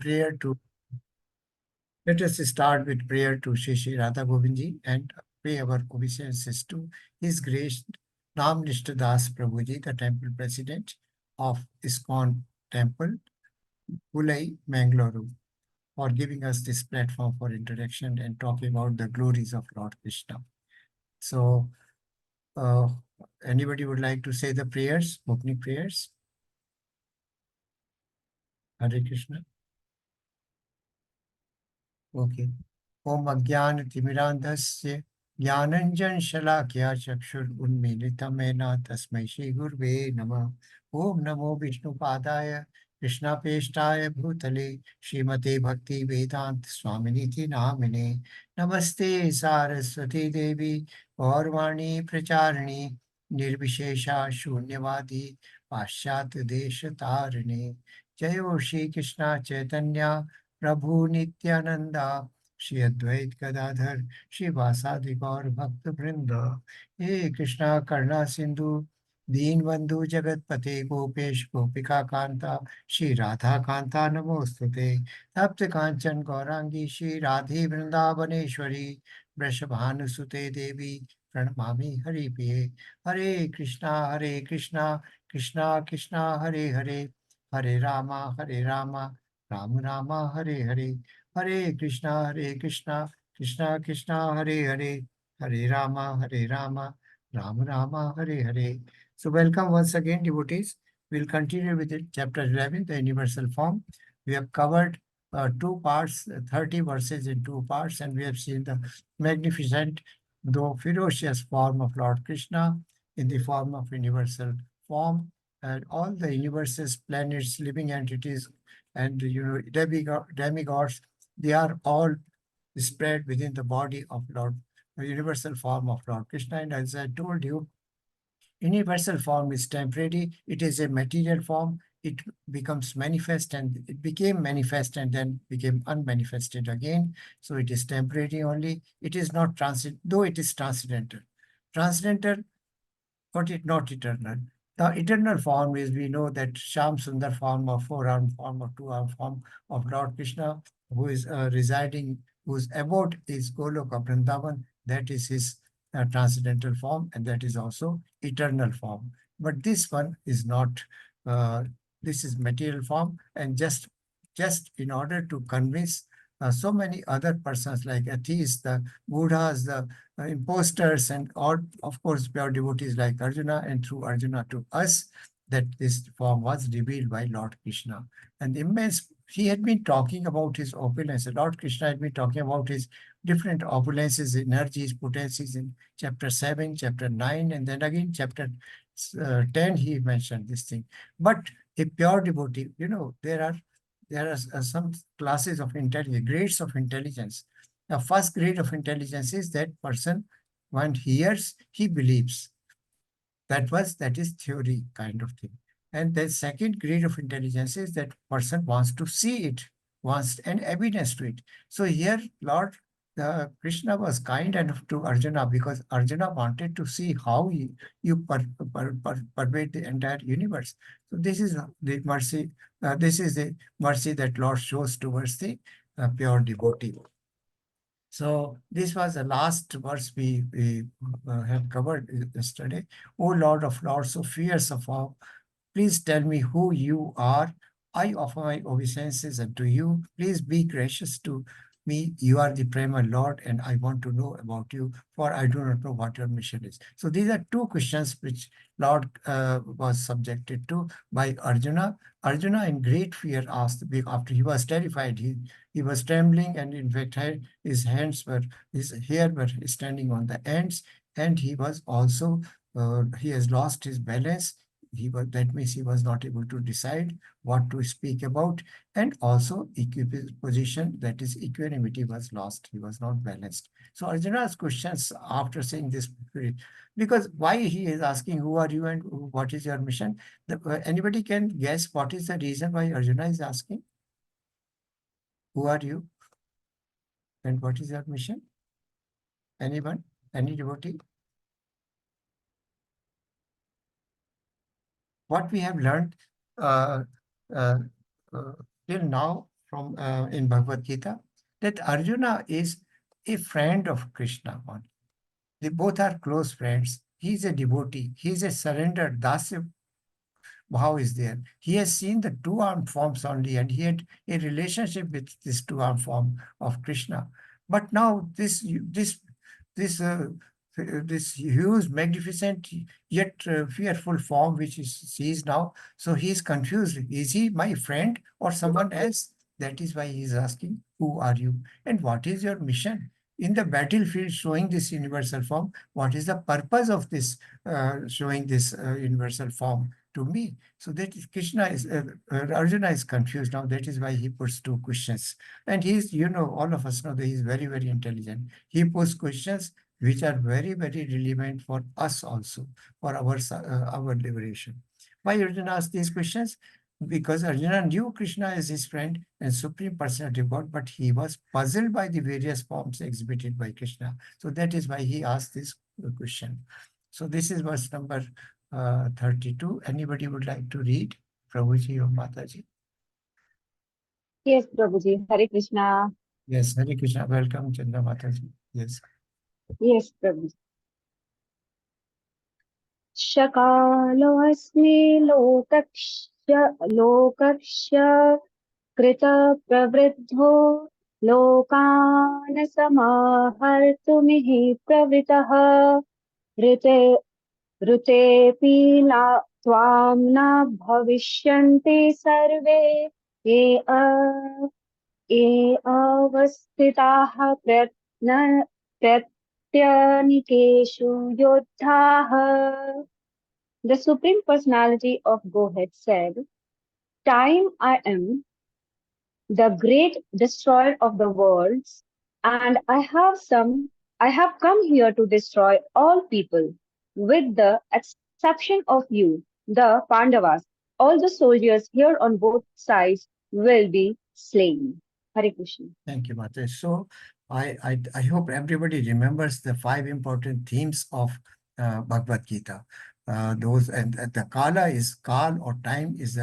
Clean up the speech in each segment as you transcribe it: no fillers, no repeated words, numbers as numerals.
prayer to, let us start with prayer to Shri Radha Govindji and pay our obeisances to His Grace Nam Nishta Das Prabhuji, the temple president of ISKCON temple, Ulai, Mangalore, for giving us this platform for interaction and talking about the glories of Lord Krishna. So, anybody would like to say the prayers, opening prayers? Hare Krishna. Okay. Om Agyan Timirandasya Jnananjan Shalakya Chakshur Unmilitam Mena Tasmai Shri Gurve Namah. Om Namo Vishnu Padaya Krishna Peshtaya Bhutale Srimate Bhakti Vedant Swaminiti Namine. Namaste Saraswati Devi Gaurvani Pracharani Nirvishesha Shunyavadi Pashat Desha Tarine. Jayo Shri Krishna Chaitanya प्रभु नित्यानंदा श्री अद्वैत गदाधर श्रीवासादि गौर भक्त वृंद। हे कृष्णा करुणा सिंधु दीन बंधु जगतपते गोपेश गोपिका कांता श्री राधा कांता नमोस्तुते। तप्त कांचन गौरांगी श्री राधे वृंदावनेश्वरी वृषभानुसुते देवी प्रणमामि हरिप्रिये। हरे कृष्णा कृष्णा कृष्णा हरे हरे, हरे रामा राम राम हरे हरे, हरे कृष्णा कृष्णा कृष्णा हरे हरे, हरे Ram Ram Ram Hare Hare. So welcome once again, devotees. We'll continue with it, chapter 11, the universal form. We have covered two parts, 30 verses in two parts, and we have seen the magnificent, though ferocious form of Lord Krishna in the form of universal form, and all the universes, planets, living entities, and demigods, they are all spread within the body of Lord, the universal form of Lord Krishna. And as I told you, universal form is temporary. It is a material form. It becomes manifest, and it became manifest and then became unmanifested again. So it is temporary only. It is not transient, though it is transcendental. Transcendental, but it not eternal. The eternal form is, we know that Sham Sundar form or four-arm form or two-arm form of Lord Krishna, who is residing, whose abode is Goloka Vrindavan, that is his transcendental form, and that is also eternal form. But this one is not, this is material form, and just in order to convince so many other persons like atheists, the Buddhas, the imposters, and all, of course, pure devotees like Arjuna, and through Arjuna to us, that this form was revealed by Lord Krishna. And immense, he had been talking about his opulence. Lord Krishna had been talking about his different opulences, energies, potencies in chapter 7, chapter 9, and then again chapter 10, he mentioned this thing. But a pure devotee, there are some classes of intelligence, grades of intelligence. The first grade of intelligence is that person, one hears, he believes. That is theory kind of thing. And the second grade of intelligence is that person wants to see it, wants an evidence to it. So here, Lord Krishna was kind enough to Arjuna because Arjuna wanted to see how you pervade the entire universe. So this is the mercy. This is the mercy that Lord shows towards the pure devotee. So this was the last verse we have covered yesterday. O Lord of Lords, so fierce of all, please tell me who you are. I offer my obeisances unto you. Please be gracious to me. You are the primal Lord, and I want to know about you, for I do not know what your mission is. So these are two questions which Lord was subjected to by Arjuna. Arjuna, in great fear, asked, after he was terrified, he was trembling, and in fact, his hair were standing on the ends, and he was also, he has lost his balance. That means he was not able to decide what to speak about, and also position, that is equanimity, was lost. He was not balanced. So Arjuna's questions after saying this, because why he is asking who are you and what is your mission? Anybody can guess what is the reason why Arjuna is asking? Who are you and what is your mission? Anyone? Any devotee? What we have learned uh, uh, till now from in Bhagavad Gita, that Arjuna is a friend of Krishna only. They both are close friends. He is a devotee. He is a surrendered dasya bhav is there. He has seen the two-armed forms only, and he had a relationship with this two-armed form of Krishna. But now this this huge, magnificent, yet fearful form which he sees now, so he is confused. Is he my friend or someone else? That is why he is asking, who are you and what is your mission? In the battlefield, showing this universal form, what is the purpose of this showing this universal form to me? So that is Krishna is Arjuna is confused now. That is why he puts two questions, and he's, all of us know that he's very, very intelligent. He puts questions which are very, very relevant for us also, for our liberation. Why Arjuna asked these questions? Because Arjuna knew Krishna as his friend and supreme personality of God, but he was puzzled by the various forms exhibited by Krishna. So that is why he asked this question. So this is verse number 32. Anybody would like to read? Prabhuji or Mataji? Yes, Prabhuji. Hare Krishna. Yes, Hare Krishna. Welcome, Chandra Mataji. Yes. Yes, Prabhuji. Shakaloऽस्मि lokakshya krita pravriddho lokān samahartumihi pravritah rite ritepi la tvam na bhavishyanti sarve ye अवस्थिताः प्रत्यनीकेषु योद्धाः. The Supreme Personality of Godhead said, "Time I am the great destroyer of the worlds, and I have come here to destroy all people, with the exception of you, the Pandavas. All the soldiers here on both sides will be slain." Hare Krishna. Thank you, Mata. So I hope everybody remembers the 5 important themes of Bhagavad Gita. Those and the Kala is Kal or time is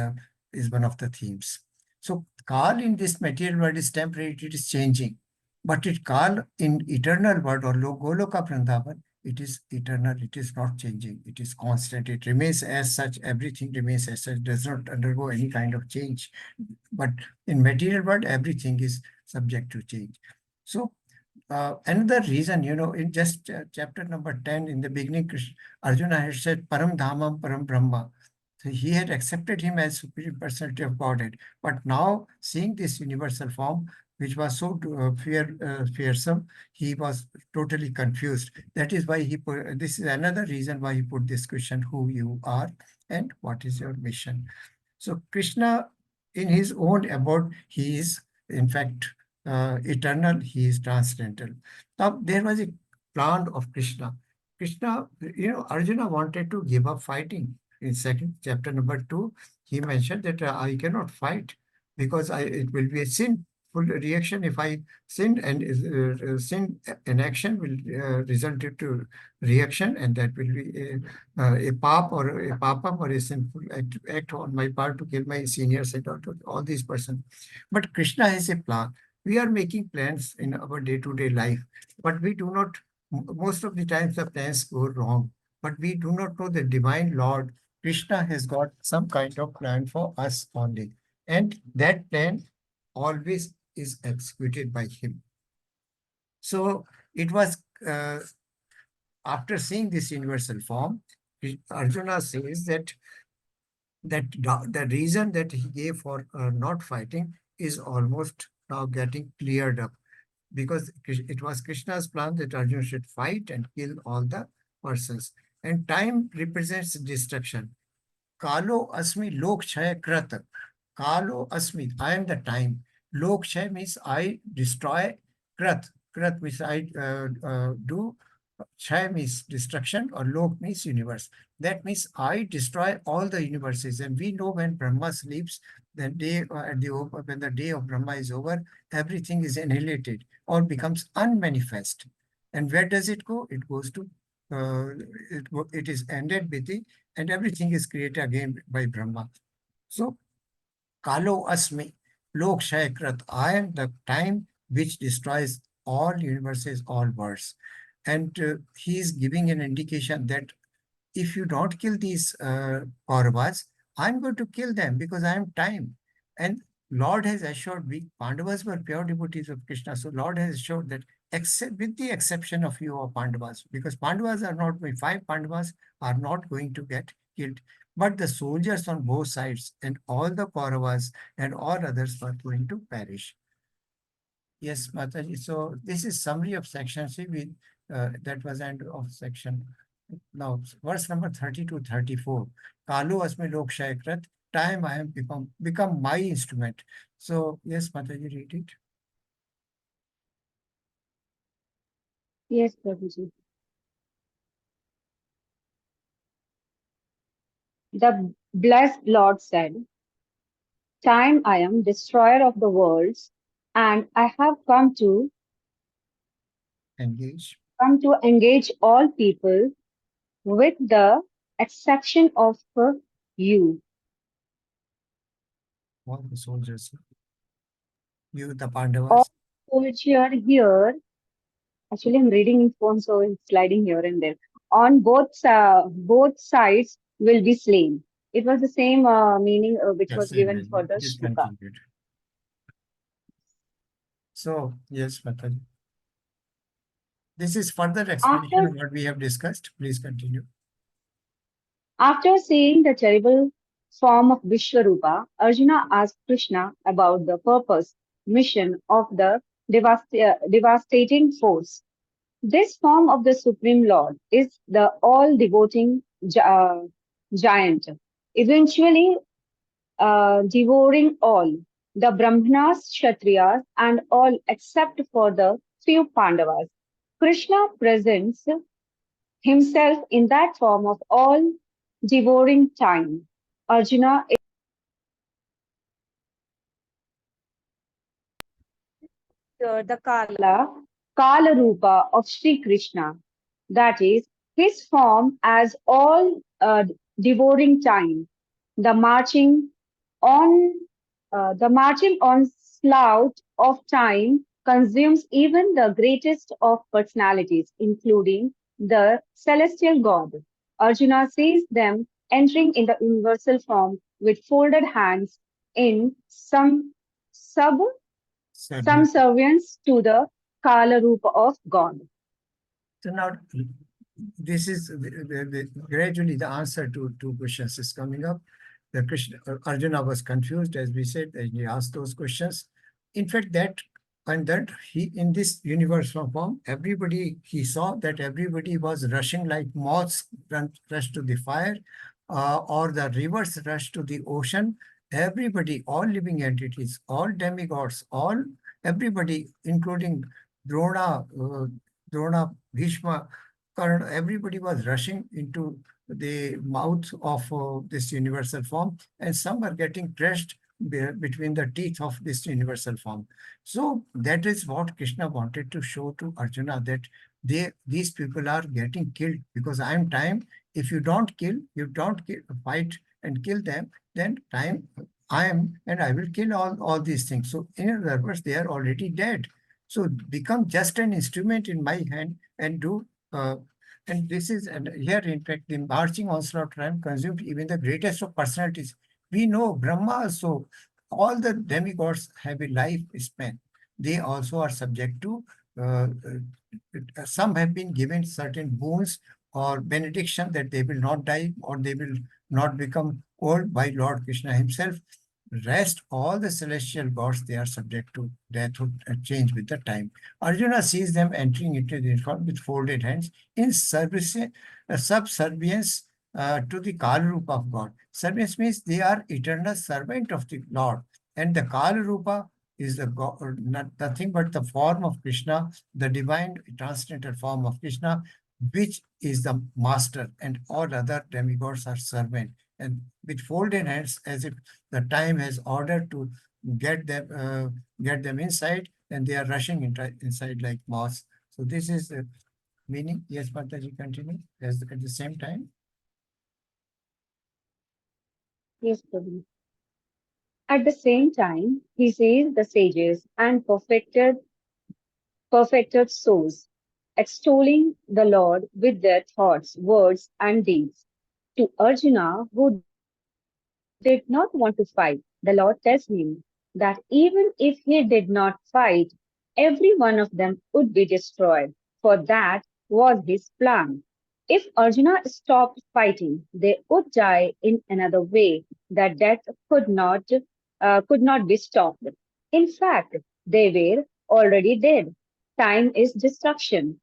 one of the themes. So Kal in this material world is temporary, it is changing. But it Kal in eternal world or Goloka Vrindavan, it is eternal, it is not changing, it is constant, it remains as such, everything remains as such, does not undergo any kind of change. But in material world, everything is subject to change. So another reason, in just chapter number 10, in the beginning, Arjuna had said, Param Dhamam, Param Brahma. So he had accepted him as supreme personality of Godhead. But now, seeing this universal form, which was so fearsome, he was totally confused. That is why this is another reason why he put this question, who you are and what is your mission. So Krishna, in his own abode, he is, in fact, eternal, he is transcendental. Now, there was a plan of Krishna. Krishna, Arjuna wanted to give up fighting. In second chapter number 2, he mentioned that I cannot fight because it will be a sinful reaction if I sin, and sin in action will result into reaction, and that will be a pap or a papam or a sinful act on my part to kill my seniors and all these persons. But Krishna has a plan. We are making plans in our day-to-day life, but we do not, most of the times the plans go wrong. But we do not know the divine Lord Krishna has got some kind of plan for us only. And that plan always is executed by him. So it was after seeing this universal form, Arjuna says that the reason that he gave for not fighting is almost now getting cleared up, because it was Krishna's plan that Arjuna should fight and kill all the persons. And time represents destruction. Kalo asmi lok chaya krat. Kalo asmi, I am the time. Lok chaya means I destroy. Krat, krat means I do. Chaya means destruction, or lok means universe. That means I destroy all the universes. And we know when Brahma sleeps, when the day of Brahma is over, everything is annihilated or becomes unmanifest. And where does it go? It goes to, it is ended with the, and everything is created again by Brahma. So, Kalo Asmi, Lok Shaikrat, I am the time which destroys all universes, all worlds. And he is giving an indication that if you don't kill these Kauravas, I'm going to kill them because I am time. And Lord has assured we Pandavas were pure devotees of Krishna. So Lord has assured that except with the exception of you or Pandavas, because Pandavas are not, five Pandavas are not going to get killed. But the soldiers on both sides and all the Kauravas and all others were going to perish. Yes, Mataji. So this is summary of section C. That was end of section. Now, verse number 30 to 34. Kalu asme lok shaykrat. Time I have become my instrument. So yes, Mataji, read it. Yes, Prabhuji. The blessed Lord said, Time I am destroyer of the worlds, and I have Engage come to engage all people with the exception of you. all the soldiers. You, the All Pandavas. soldier here, actually I'm reading in phone, so it's sliding here and there. On both sides will be slain. It was the same meaning which was Yes, given amen. for the Just shloka. continued. So yes, Mataji. This is further explanation After of what we have discussed. Please continue. After seeing the terrible form of Vishwarupa, Arjuna asked Krishna about the purpose, mission of the devastating force. This form of the Supreme Lord is the all-devoting giant, eventually devouring all, the Brahmanas, Kshatriyas, and all except for the few Pandavas. Krishna presents himself in that form of all devouring time. Arjuna is the Kala Rupa of Sri Krishna. That is, his form as all devouring time. The marching on, the marching on slough of time consumes even the greatest of personalities, including the celestial God. Arjuna sees them entering in the universal form with folded hands in sub Service. subservience to the Kala Rupa of God. So now this is gradually the answer to two questions is coming up. The Krishna, Arjuna was confused, as we said, and he asked those questions. In fact, that he in this universal form, everybody he saw that everybody was rushing like moths rush to the fire, or the rivers rush to the ocean. Everybody, all living entities, all demigods, all everybody, including Drona, Drona, Bhishma, Karna, everybody was rushing into the mouth of this universal form, and some are getting crushed between the teeth of this universal form. So that is what Krishna wanted to show to Arjuna, that these people are getting killed because I am time. If you don't fight and kill them, then time I am, and I will kill all these things. So in other words, they are already dead. So become just an instrument in my hand and do. And this is, and here, in fact, the marching onslaught time consumed even the greatest of personalities. We know Brahma also, all the demigods have a life span. They also are subject to, some have been given certain boons or benediction that they will not die or they will not become old by Lord Krishna himself. Rest, all the celestial gods, they are subject to death or change with the time. Arjuna sees them entering into the uniform with folded hands in subservience to the Kala Rupa of God. Service means they are eternal servant of the Lord. And the Kala Rupa is the God, nothing but the form of Krishna, the divine transcendental form of Krishna, which is the master, and all other demigods are servant. And with folded hands, as if the time has ordered to get them inside, and they are rushing inside like moths. So this is the meaning. Yes, Mataji, continue. Yes, at the same time. Yes, Prabhu. At the same time, he sees the sages and perfected souls, extolling the Lord with their thoughts, words, and deeds. To Arjuna, who did not want to fight, the Lord tells him that even if he did not fight, every one of them would be destroyed, for that was his plan. If Arjuna stopped fighting, they would die in another way that death could not be stopped. In fact, they were already dead. Time is destruction.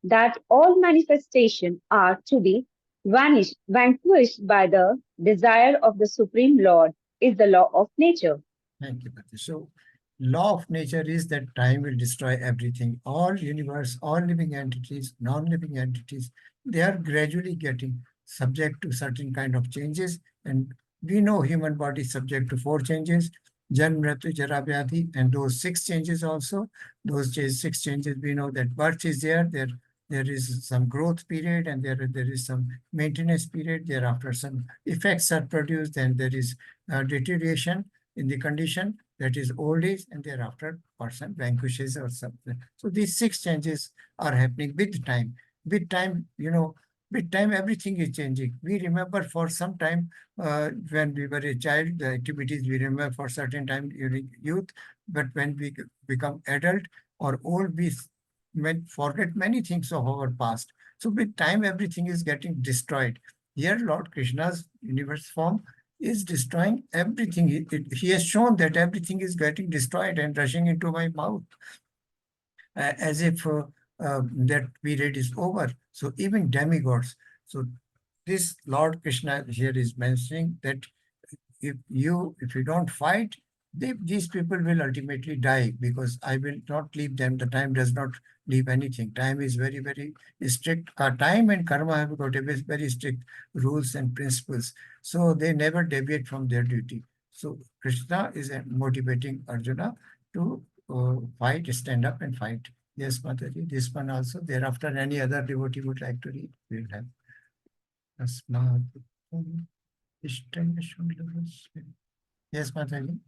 That all manifestations are to be vanquished by the desire of the Supreme Lord is the law of nature. Thank you, Bhakti. So, law of nature is that time will destroy everything. All universe, all living entities, non-living entities, they are gradually getting subject to certain kind of changes. And we know human body is subject to 4 changes, Janma, Mrityu, Jara, Vyadhi, and those 6 changes also. Those 6 changes, we know that birth is there is some growth period, and there is some maintenance period. Thereafter, some effects are produced, and there is deterioration in the condition, that is old age, and thereafter person vanquishes or something. So these 6 changes are happening with time. With time, with time everything is changing. We remember for some time when we were a child, the activities we remember for certain time during youth, but when we become adult or old, we forget many things of our past. So with time, everything is getting destroyed. Here, Lord Krishna's universe form is destroying everything. He has shown that everything is getting destroyed and rushing into my mouth as if that period is over. So even demigods. So this Lord Krishna here is mentioning that if you don't fight, these people will ultimately die, because I will not leave them. The time does not leave anything. Time is very, very strict. Time and karma have got a very strict rules and principles. So they never deviate from their duty. So Krishna is motivating Arjuna to fight, stand up and fight. Yes, Mataji, this one also. Thereafter, any other devotee would like to read, we will have. Tasmat. Yes, Mataji.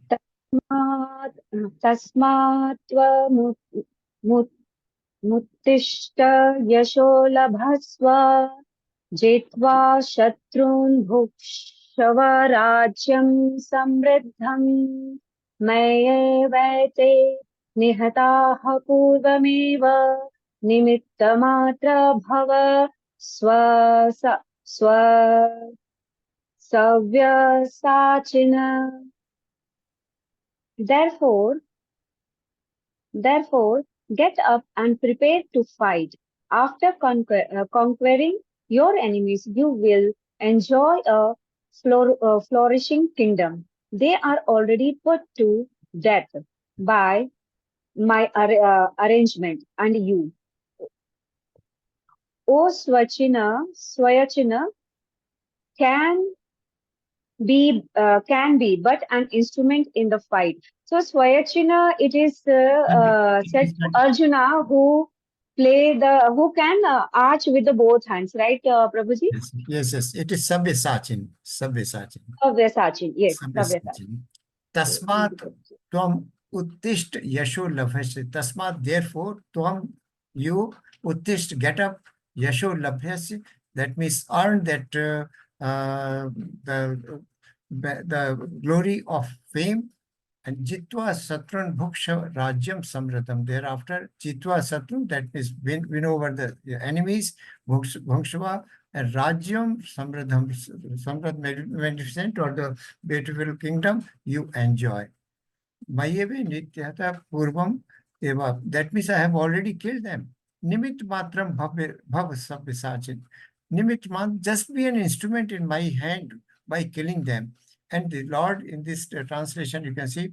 तस्मात् तस्मात् मुत्तिष्ठ यशो लभस्व जित्वा शत्रून् भुक्ष्व राज्यं समृद्धम् मय्येवैते निहताः पूर्वमेव निमित्तमात्र भव स्व स्व सव्यसाचिन. Therefore, get up and prepare to fight. After conquering your enemies, you will enjoy a flourishing kingdom. They are already put to death by my arrangement, and you, O Swayachina, can can be but an instrument in the fight. So Swayachina, it is said to Arjuna who can arch with the both hands, right, Prabhuji? Yes. It is Sabhyasachin. Sabhyasachin. Savyasachin, yes, Savyasachin. Sabhyasachin. Tasmat tvam uttishta yasho labhyasya. Tasmat, therefore, tvam, you, uttishta, get up, yasho labhyasya. That means earn that uh, the, the glory of fame. And Jitva Satrun Bhuksha Rajyam Samratam. Thereafter, Jitva Satrun, that means win over the enemies, Bhukshava, and Rajyam Samradham, Samrad magnificent, or the beautiful kingdom you enjoy. Mayeve Nityata Purvam Eva. That means I have already killed them. Nimit Matram Bhav Sabhisachin. Nimit Man, just be an instrument in my hand by killing them. And the Lord, in this translation, you can see,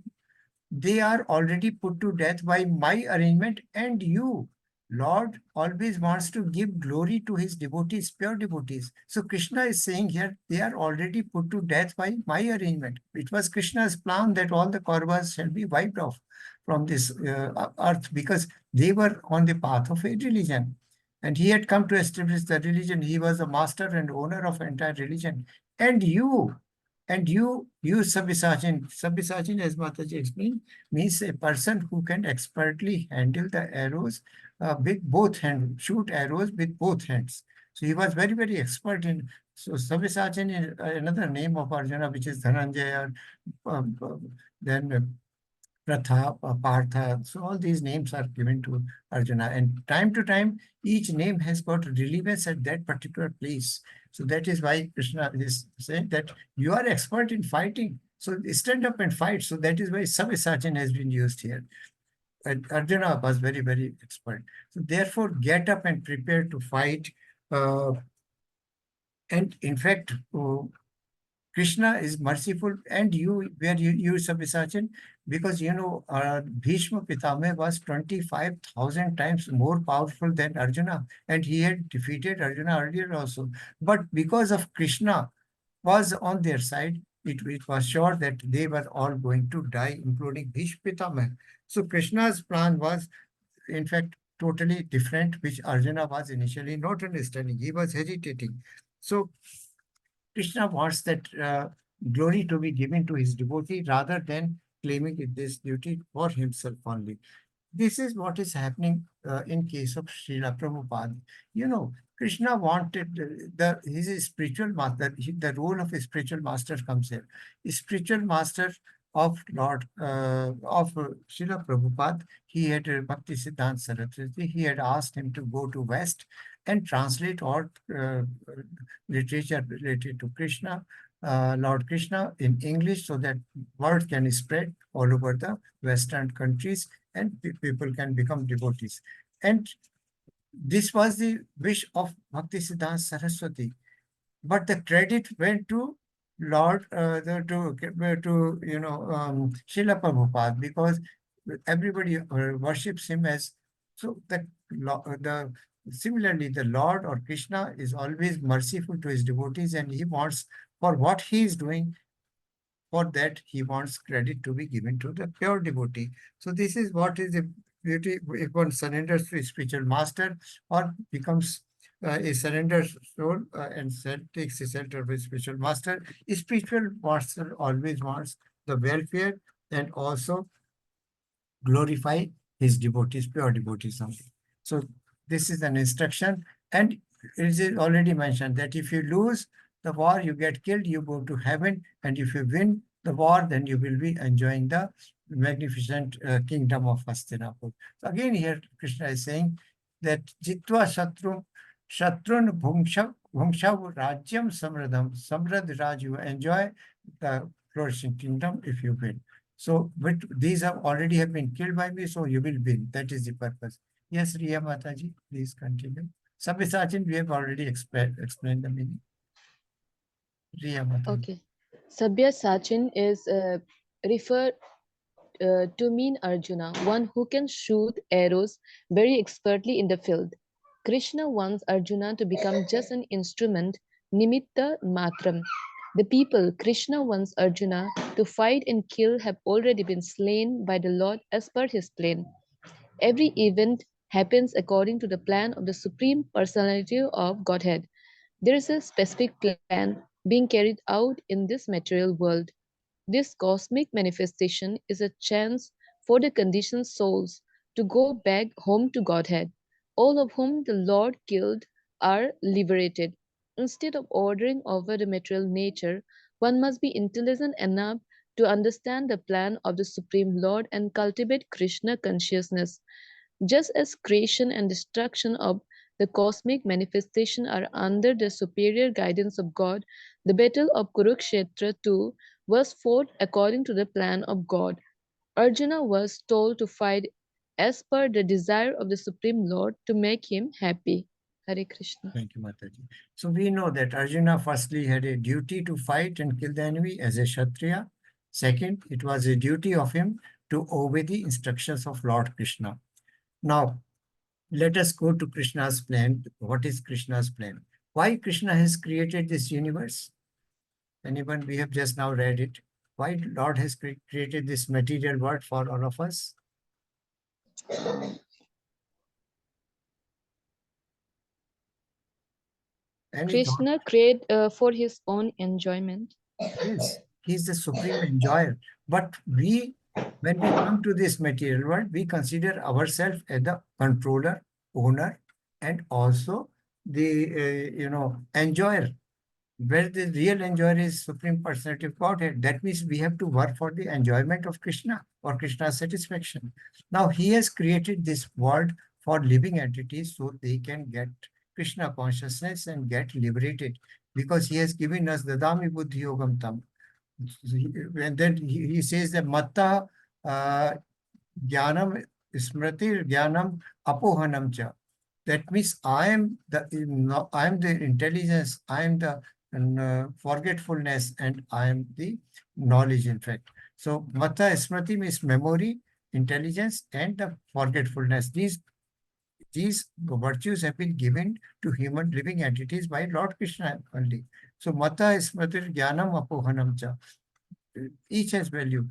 they are already put to death by my arrangement, and you. Lord always wants to give glory to his devotees, pure devotees. So Krishna is saying here, they are already put to death by my arrangement. It was Krishna's plan that all the Kauravas shall be wiped off from this earth, because they were on the path of a religion. And he had come to establish the religion. He was the master and owner of entire religion. And And you use Sabisachin. Sabisachin, as Mataji explained, means a person who can expertly handle the arrows with both hands, shoot arrows with both hands. So he was very, very expert in. So Sabisachin is another name of Arjuna, which is Dhananjaya. Then Pratha, Partha. So all these names are given to Arjuna. And time to time, each name has got relevance at that particular place. So that is why Krishna is saying that you are expert in fighting. So stand up and fight. So that is why Sabisachin has been used here. And Arjuna was very, very expert. So therefore, get up and prepare to fight. Uh, and in fact, Krishna is merciful, and where you use Sabisachin, because Bhishma Pitame was 25,000 times more powerful than Arjuna, and he had defeated Arjuna earlier also. But because of Krishna was on their side, it was sure that they were all going to die, including Bhishma Pitame. So Krishna's plan was, in fact, totally different, which Arjuna was initially not understanding. He was hesitating. So Krishna wants that glory to be given to his devotee rather than claiming this duty for himself only. This is what is happening in case of Srila Prabhupada. Krishna wanted his spiritual master, the role of a spiritual master comes here. A spiritual master of Srila Prabhupada, he had Bhakti Siddhanta Saraswati, he had asked him to go to West and translate all literature related to Krishna, Lord Krishna in English, so that word can spread all over the Western countries and people can become devotees. And this was the wish of Bhaktisiddhanta Saraswati. But the credit went to Lord, Srila Prabhupada, because everybody worships him as, so similarly, the Lord or Krishna is always merciful to his devotees, and he wants, for what he is doing, for that he wants credit to be given to the pure devotee. So this is what is the beauty. If one surrenders to a spiritual master or becomes a surrendered soul takes the shelter of a spiritual master, a spiritual master always wants the welfare and also glorify his devotees, pure devotees only. So this is an instruction, and it is already mentioned that if you lose the war, you get killed, you go to heaven, and if you win the war, then you will be enjoying the magnificent kingdom of Hastinapur. So again here Krishna is saying that Jitva Shatrun Bhungshav Rajyam Samrad Raj, you enjoy the flourishing kingdom if you win. So, but these have been killed by me, so you will win. That is the purpose. Yes, Riya Mataji, please continue. Sabisachin, we have already explained the meaning. Riya Mataji. Okay. Sabya Sachin is referred to mean Arjuna, one who can shoot arrows very expertly in the field. Krishna wants Arjuna to become just an instrument, nimitta matram. The people Krishna wants Arjuna to fight and kill have already been slain by the Lord as per his plan. Every event happens according to the plan of the Supreme Personality of Godhead. There is a specific plan being carried out in this material world. This cosmic manifestation is a chance for the conditioned souls to go back home to Godhead. All of whom the Lord killed are liberated. Instead of ordering over the material nature, one must be intelligent enough to understand the plan of the Supreme Lord and cultivate Krishna consciousness. Just as creation and destruction of the cosmic manifestation are under the superior guidance of God, the battle of Kurukshetra too was fought according to the plan of God. Arjuna was told to fight as per the desire of the Supreme Lord to make him happy. Hare Krishna. Thank you, Mataji. So we know that Arjuna firstly had a duty to fight and kill the enemy as a Kshatriya. Second, it was a duty of him to obey the instructions of Lord Krishna. Now, let us go to Krishna's plan. What is Krishna's plan? Why Krishna has created this universe? Anyone? We have just now read it. Why Lord has created this material world for all of us? Any thought? Krishna created for his own enjoyment. Yes, he is the supreme enjoyer. But we, when we come to this material world, we consider ourselves as the controller, owner, and also the enjoyer. Where the real enjoyer is Supreme Personality of Godhead. That means we have to work for the enjoyment of Krishna or Krishna's satisfaction. Now he has created this world for living entities so they can get Krishna consciousness and get liberated, because he has given us the Dami Buddhi Yogam Tam. And then he says that Matta uh, Jnanam Smriti Jnanam Apohanam Cha. That means I am the intelligence, I am the forgetfulness, and I am the knowledge, in fact. So Mata Smriti means memory, intelligence, and the forgetfulness. These virtues have been given to human living entities by Lord Krishna only. So Mata Smriti Jnanam Apohanam Cha. Each has value.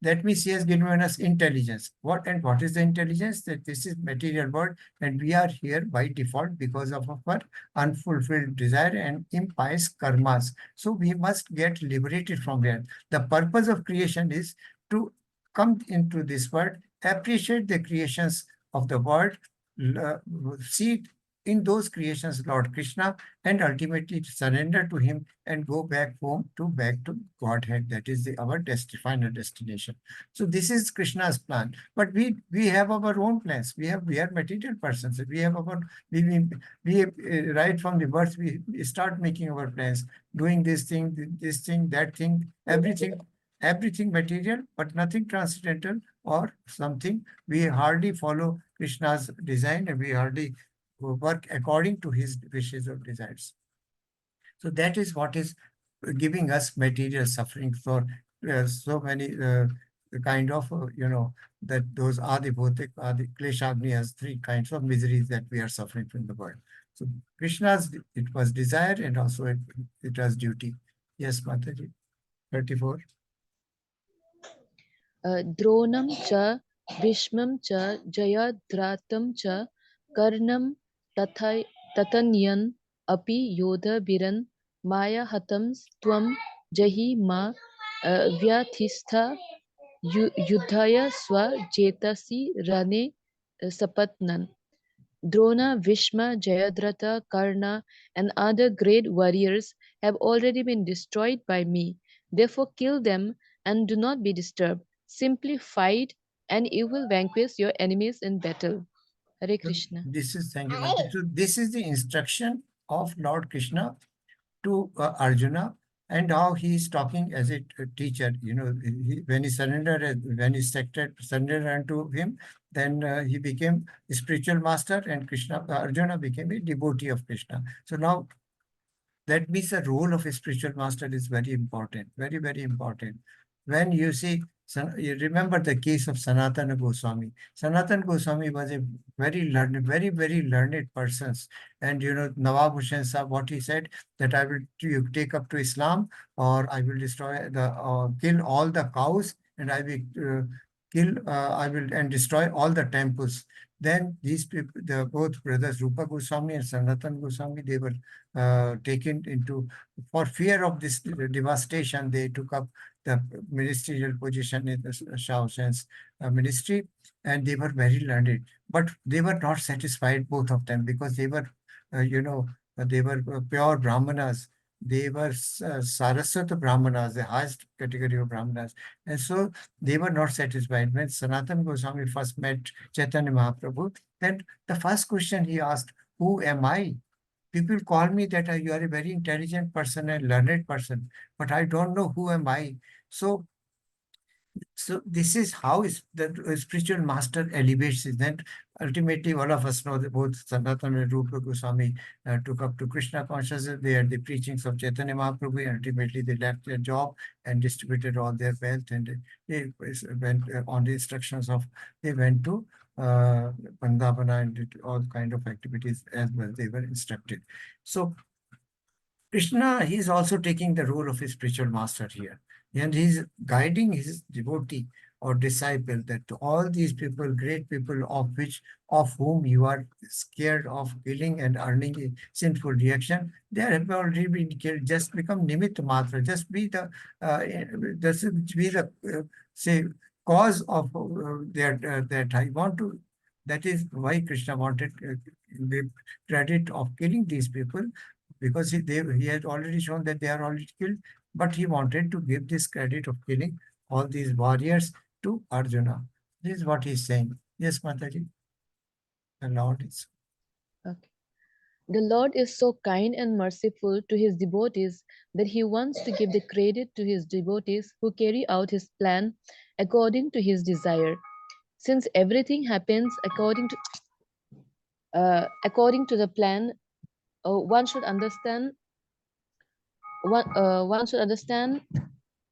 That means he has given us intelligence. What is the intelligence? That this is material world, and we are here by default because of our unfulfilled desire and impious karmas. So we must get liberated from there. The purpose of creation is to come into this world, appreciate the creations of the world, uh, see in those creations Lord Krishna, and ultimately surrender to him and go back home back to Godhead. That is our final destination. So this is Krishna's plan. But we have our own plans. We are material persons. We have our we right from the birth we start making our plans, doing this thing, that thing, everything material, but nothing transcendental or something. We hardly follow Krishna's design, and we hardly work according to his wishes or desires. So that is what is giving us material suffering for so many kind of, that those Adi Bhautik, Adi Kleshagni has three kinds of miseries that we are suffering from the world. So Krishna's, it was desire, and also it was duty. Yes, Mataji, 34. द्रोणं च भीष्मं च जयद्रथं च कर्णं तथन्यन् अपि योधभिरन् मायाहतं त्वं जहि मा व्यथिस्थ युद्धाय स्वचेतसि रणे सपत्नन्. Drona, Bhishma, Jayadratha, Karna, and other great warriors have already been destroyed by me. Therefore, kill them and do not be disturbed. Simply fight, and you will vanquish your enemies in battle. Hare So Krishna. this is, thank you, Mataji. So this is the instruction of Lord Krishna to Arjuna, and how he is talking as a teacher. When he surrendered, when he surrendered unto him, then he became a spiritual master, and Arjuna became a devotee of Krishna. So now that means the role of a spiritual master is very important, very, very important. When you see, you remember the case of Sanatana Goswami. Sanatana Goswami was a very learned, very, very learned person. And Nawab Hussain Sahib, what he said, that I will you take up to Islam, or I will destroy kill all the cows, and I will I will and destroy all the temples. Then these people, the both brothers Rupa Goswami and Sanatan Goswami, they were taken into, for fear of this devastation, they took up the ministerial position in the Shah Hussein's ministry, and they were very learned. But they were not satisfied, both of them, because they were, they were pure Brahmanas. They were Saraswata Brahmanas, the highest category of Brahmanas. And so they were not satisfied. When Sanatan Goswami first met Chaitanya Mahaprabhu, then the first question he asked, who am I? People call me that you are a very intelligent person and learned person, but I don't know who am I. So this is how the spiritual master elevates it. Then ultimately, all of us know that both Sanatana and Rupa Goswami took up to Krishna consciousness. They had the preachings of Chaitanya Mahaprabhu, and ultimately they left their job and distributed all their wealth, and they went on the instructions of, they went to Vandavana and did all kind of activities as well. They were instructed. So Krishna, he is also taking the role of a spiritual master here, and he's guiding his devotee or disciple, that all these people, great people of whom you are scared of killing and earning a sinful reaction, they have already been killed. Just become nimit matra. Just be the just be the say cause of that. I want to. That is why Krishna wanted the credit of killing these people, because he had already shown that they are already killed, but he wanted to give this credit of killing all these warriors to Arjuna. This is what he's saying. Yes, Mataji, the Lord is. Okay. The Lord is so kind and merciful to his devotees that he wants to give the credit to his devotees who carry out his plan according to his desire. Since everything happens according to the plan, one should understand one should understand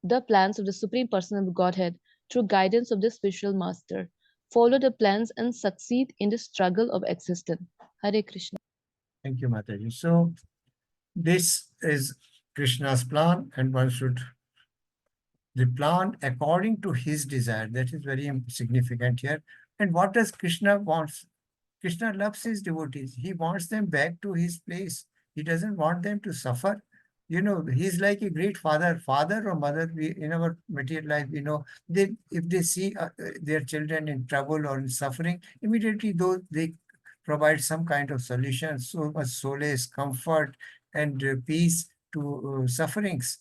the plans of the Supreme Person of Godhead through guidance of the spiritual master. Follow the plans and succeed in the struggle of existence. Hare Krishna. Thank you, Mataji. So this is Krishna's plan, and one should the plan according to his desire. That is very significant here. And what does Krishna wants? Krishna loves his devotees. He wants them back to his place. He doesn't want them to suffer. You know, he's like a great father or mother. We, in our material life, you know, if they see their children in trouble or in suffering, immediately those they provide some kind of solution, so much solace, comfort, and peace to sufferings.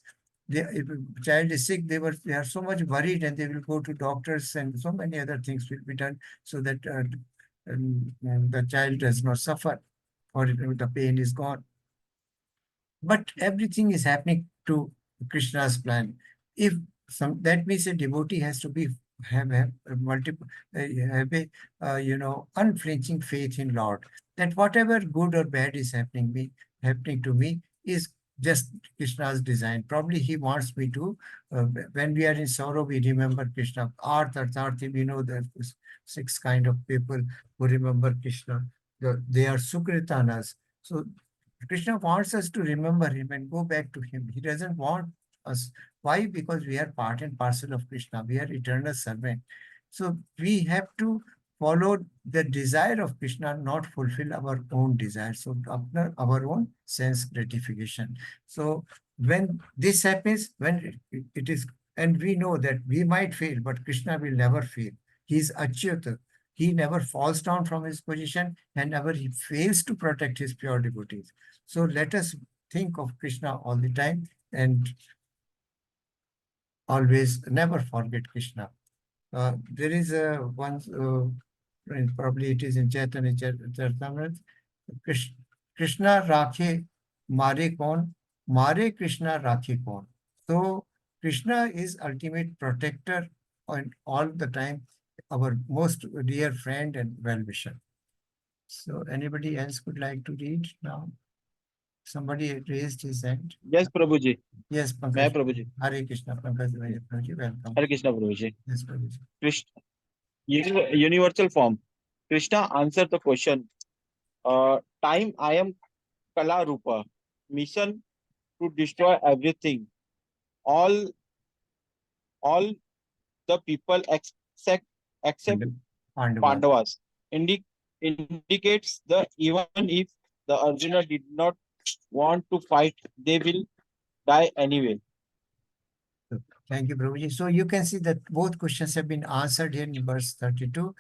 If a child is sick, they are so much worried, and they will go to doctors, and so many other things will be done so that and the child does not suffer, or the pain is gone. But everything is happening to Krishna's plan. If that means a devotee has to be have multiple have a unflinching faith in Lord, that whatever good or bad is happening to me is just Krishna's design. Probably he wants me to. When we are in sorrow, we remember Krishna. Arthi, we know that 6 kind of people who remember Krishna. They are Sukritanas. So Krishna wants us to remember him and go back to him. He doesn't want us. Why? Because we are part and parcel of Krishna. We are eternal servant. So we have to follow the desire of Krishna, not fulfill our own desire. So our own sense gratification. So when this happens, when it is, and we know that we might fail, but Krishna will never fail. He is Achyuta. He never falls down from his position, and never he fails to protect his pure devotees. So let us think of Krishna all the time and always never forget Krishna. There is one, and probably it is in Chaitanya Charitamrita, Krishna Rakhe Mare Kon, Mare Krishna Rakhe Kon. So Krishna is ultimate protector and all the time, our most dear friend and well-wisher. So anybody else would like to read now? Somebody raised his hand. Yes, Prabhuji. Yes, May Pankaj. Prabhuji. Hare Krishna, Pankaj. Welcome. Hare Krishna, Prabhuji. Yes, Prabhuji. Krishna, universal form. Krishna answered the question. Time I am Kala Rupa. Mission to destroy everything. All the people except Pandavas. Indicates the even if the Arjuna did not want to fight, they will die anyway. Thank you, Prabhuji. So you can see that both questions have been answered here in verse 32.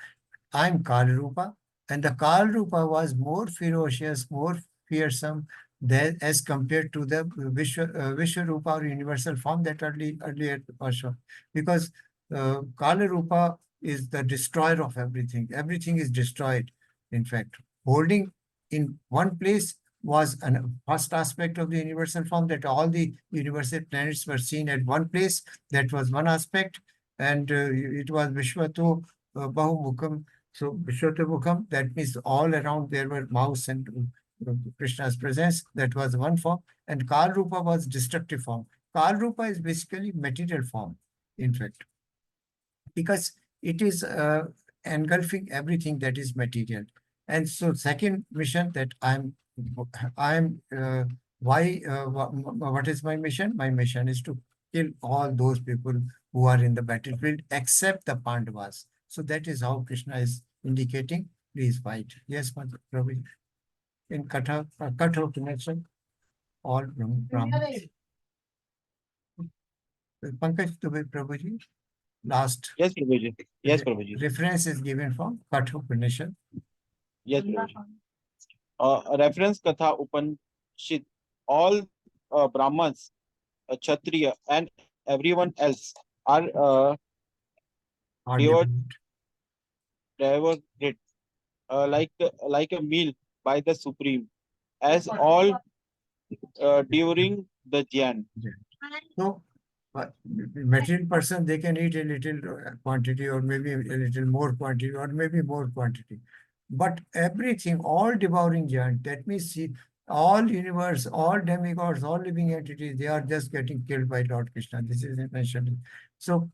I'm Kalarupa, and the Kalarupa was more ferocious, more fearsome than as compared to the Vishwarupa or universal form that earlier was shown. Because Kalarupa is the destroyer of everything. Everything is destroyed, in fact. Holding in one place was a first aspect of the universal form, that all the universal planets were seen at one place. That was one aspect. And it was Vishwatu Bahumukam. So Vishwatabhukam, that means all around there were mouths and Krishna's presence. That was one form. And Kal Rupa was destructive form. Kal Rupa is basically material form, in fact, because it is engulfing everything that is material. And so second mission that what is my mission? My mission is to kill all those people who are in the battlefield except the Pandavas. So that is how Krishna is indicating, please fight. Yes, Prabhu. In Katha connection, all Brahmins. Pankaj Dubey Prabhuji, last Yes, Prabhuji. Yes, Prabhuji. reference is given from Katha Upanishad. Yes, Prabhuji. Reference Katha Upanishad. All Brahmins, Kshatriya, and everyone else are Are devoured, developed. like a meal by the Supreme, as all during the Jyan. So, material person, they can eat a little quantity or maybe a little more quantity or maybe more quantity. But everything, all devouring giant, that means see, all universe, all demigods, all living entities, they are just getting killed by Lord Krishna. This is mentioned. So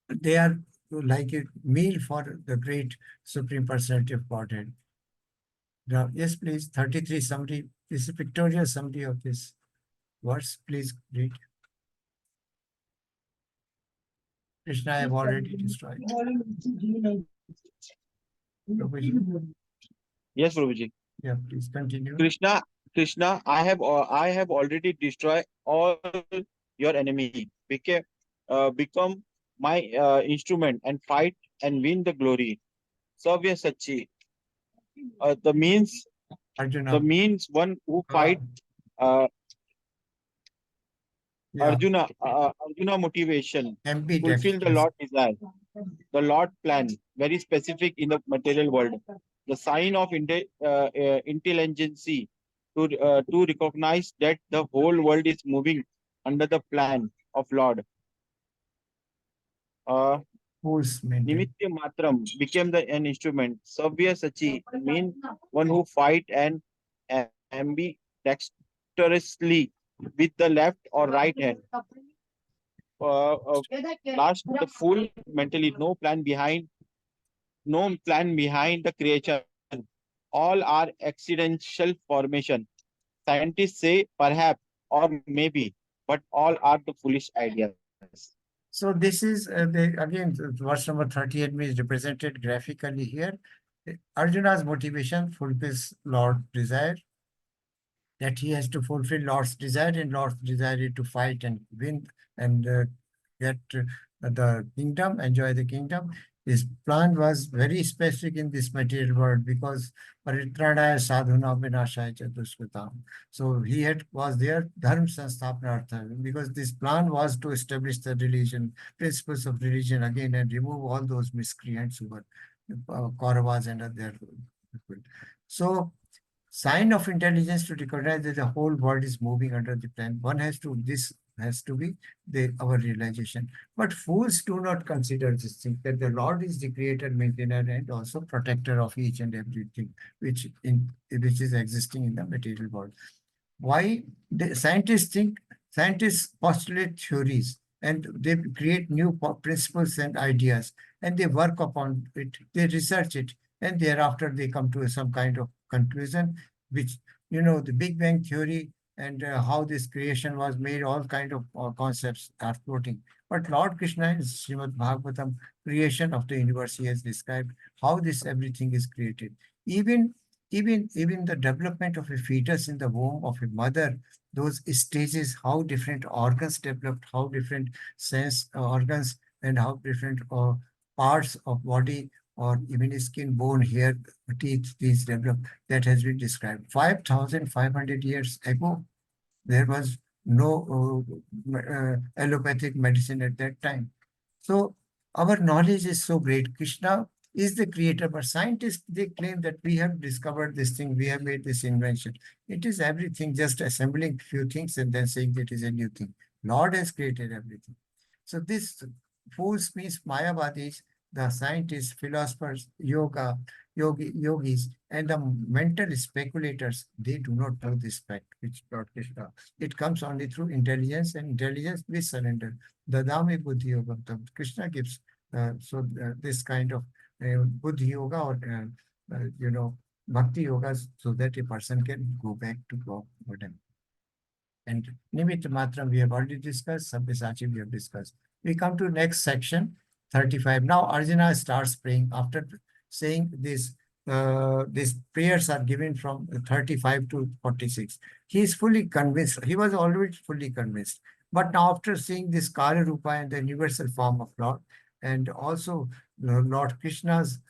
they are like a meal for the great Supreme Personality of Godhead. Now, yes, please, 33, somebody, this is a pictorial summary of this verse. Please read. Krishna, I have already destroyed. Prabhuji. Yes, Prabhuji. Yeah, please continue. Krishna, I have already destroyed all your enemy. Become my instrument and fight and win the glory. Savya Sachi. The Arjuna. means one who fight uh, Yeah, Arjuna motivation, fulfill the ambidextrous. Lord desire, the Lord plan, very specific in the material world. The sign of intelligence to recognize that the whole world is moving under the plan of Lord. Who's maintained? Nimittya Matram became an instrument. Savya Sachi mean one who fight and ambidextrously with the left or right hand. Last, the full mentally, no plan behind the creation. All are accidental formation. Scientists say perhaps or maybe, but all are the foolish ideas. So this is, again, verse number 38 is represented graphically here. Arjuna's motivation fulfills Lord's desire, that he has to fulfill Lord's desire, and Lord's desire is to fight and win and get the kingdom, enjoy the kingdom. His plan was very specific in this material world because paritranaya sadhuna vinashaya chatuskutam. So he was there, dharma sansthapanartha, because this plan was to establish the religion, principles of religion again, and remove all those miscreants who were Kauravas and other people. So sign of intelligence to recognize that the whole world is moving under the plan. This has to be our realization. But fools do not consider this thing, that the Lord is the creator, maintainer, and also protector of each and everything which is existing in the material world. Why the scientists postulate theories and they create new principles and ideas and they work upon it, they research it, and thereafter they come to some kind of conclusion, which, the Big Bang theory and how this creation was made, all kind of concepts are floating. But Lord Krishna in Srimad Bhagavatam, creation of the universe, he has described how this everything is created. Even the development of a fetus in the womb of a mother, those stages, how different organs developed, how different sense organs and how different parts of body or even skin, bone, hair, teeth, these develop, that has been described. 5,500 years ago, there was no allopathic medicine at that time. So our knowledge is so great. Krishna is the creator, but scientists, they claim that we have discovered this thing, we have made this invention. It is everything, just assembling few things and then saying that it is a new thing. Lord has created everything. So this fools means Mayavadis, the scientists, philosophers, yogis, and the mental speculators, they do not know this fact, which Lord Krishna. It comes only through intelligence, and intelligence with surrender. Dadami Buddhi Yoga. Krishna gives this kind of Buddhi Yoga or, Bhakti Yoga, so that a person can go back to God. And Nimitta Matram we have already discussed, Sabyasachi we have discussed. We come to next section, 35. Now Arjuna starts praying after saying this. These prayers are given from 35 to 46. He is fully convinced. He was already fully convinced. But now after seeing this Kala Rupa and the universal form of Lord, and also Lord Krishna's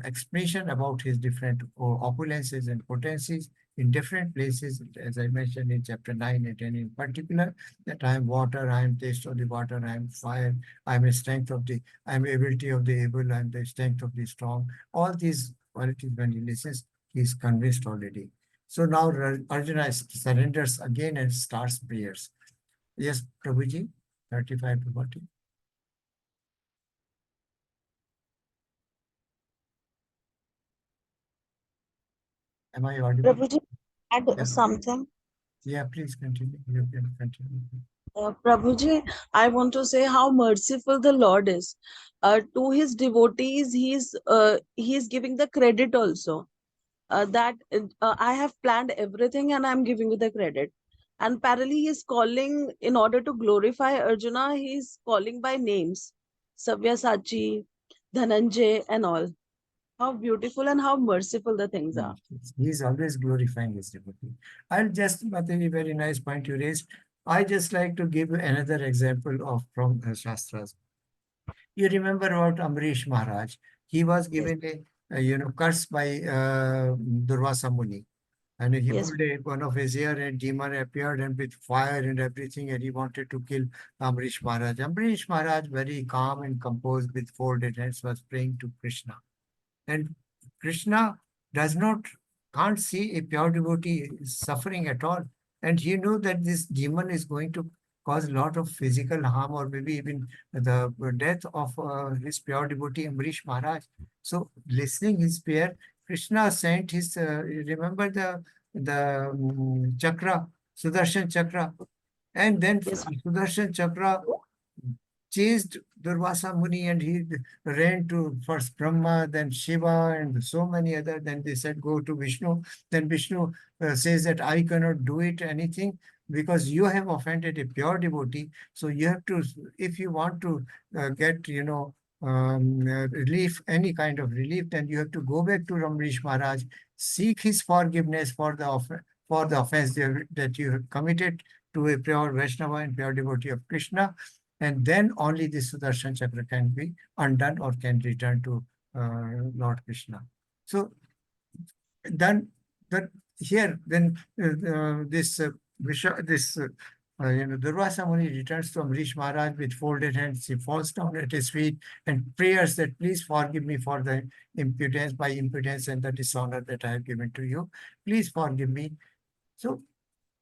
explanation about his different opulences and potencies in different places, as I mentioned in chapter 9 and 10 in particular, that I am water, I am taste of the water, I am fire, I am a strength of the, I am ability of the able, I am the strength of the strong. All these qualities, when he listens, he is convinced already. So now Arjuna surrenders again and starts prayers. Yes, Prabhuji, 35 to 40. Am I audible? Prabhuji, add Yeah. something. Yeah, please continue. You can continue. Prabhuji, I want to say how merciful the Lord is. To his devotees, he's giving the credit also. That I have planned everything and I'm giving you the credit. And parallelly, he is calling, in order to glorify Arjuna, he is calling by names. Sabyasachi, Dhananjay and all. How beautiful and how merciful the things are. He is always glorifying his devotee. I'll just, Mataji, very nice point you raised. I just like to give another example of from Shastras. You remember about Amrish Maharaj? He was given a curse by Durvasa Muni. And he Yes. pulled one of his ear and demon appeared and with fire and everything, and he wanted to kill Amrish Maharaj. Amrish Maharaj, very calm and composed with folded hands, was praying to Krishna. And Krishna can't see a pure devotee suffering at all. And he knew that this demon is going to cause a lot of physical harm or maybe even the death of his pure devotee Amrish Maharaj. So listening his prayer, Krishna sent his, remember the chakra, Sudarshan chakra. And then Yes. Sudarshan chakra chased Durvasa Muni and he ran to first Brahma, then Shiva, and so many other. Then they said, go to Vishnu. Then Vishnu says that I cannot do it anything because you have offended a pure devotee. So you have to, if you want to get, relief, any kind of relief, then you have to go back to Ramrish Maharaj, seek his forgiveness for the offense that you have committed to a pure Vaishnava and pure devotee of Krishna. And then only the Sudarshan Chakra can be undone or can return to Lord Krishna. So then here, then Durvasa Muni returns to Amrish Maharaj with folded hands. He falls down at his feet and prayers that please forgive me for the impudence and the dishonor that I have given to you. Please forgive me. So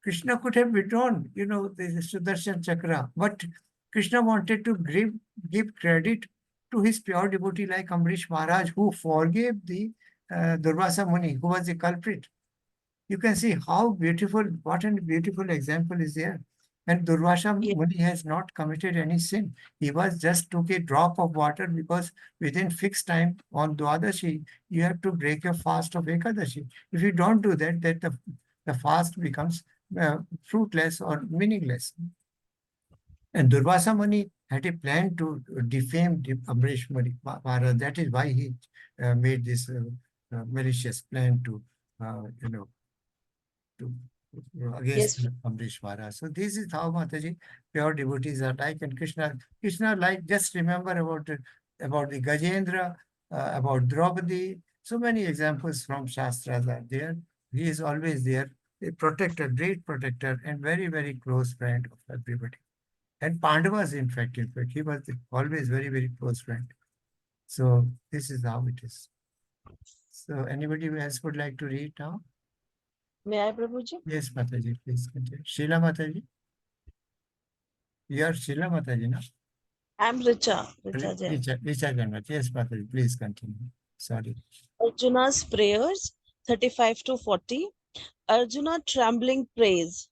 Krishna could have withdrawn, the Sudarshan Chakra, but Krishna wanted to give credit to his pure devotee like Amrish Maharaj, who forgave the Durvasa Muni, who was the culprit. You can see how beautiful, what a beautiful example is there. And Durvasa Yes. Muni has not committed any sin. He was just took a drop of water because within fixed time on Dwadashi, you have to break your fast of Ekadashi. If you don't do that, the fast becomes fruitless or meaningless. And Durvasa Muni had a plan to defame Amrish Maharaj. That is why he made this malicious plan to, against Yes. Amrish Maharaj. So this is how Mataji pure devotees are like, and Krishna like. Just remember about the Gajendra, about Draupadi. So many examples from Shastras are there. He is always there, a protector, great protector, and very, very close friend of everybody. And Pandavas, in fact, he was always very, very close friend. So this is how it is. So anybody else would like to read now? May I, Prabhuji? Yes, Mataji, please continue. Sheila Mataji. You are Sheila Mataji, no? I'm Richa. Richa Jain. Richa Ganmat. Yes, Mataji, please continue. Sorry. Arjuna's prayers, 35 to 40. Arjuna trembling prays,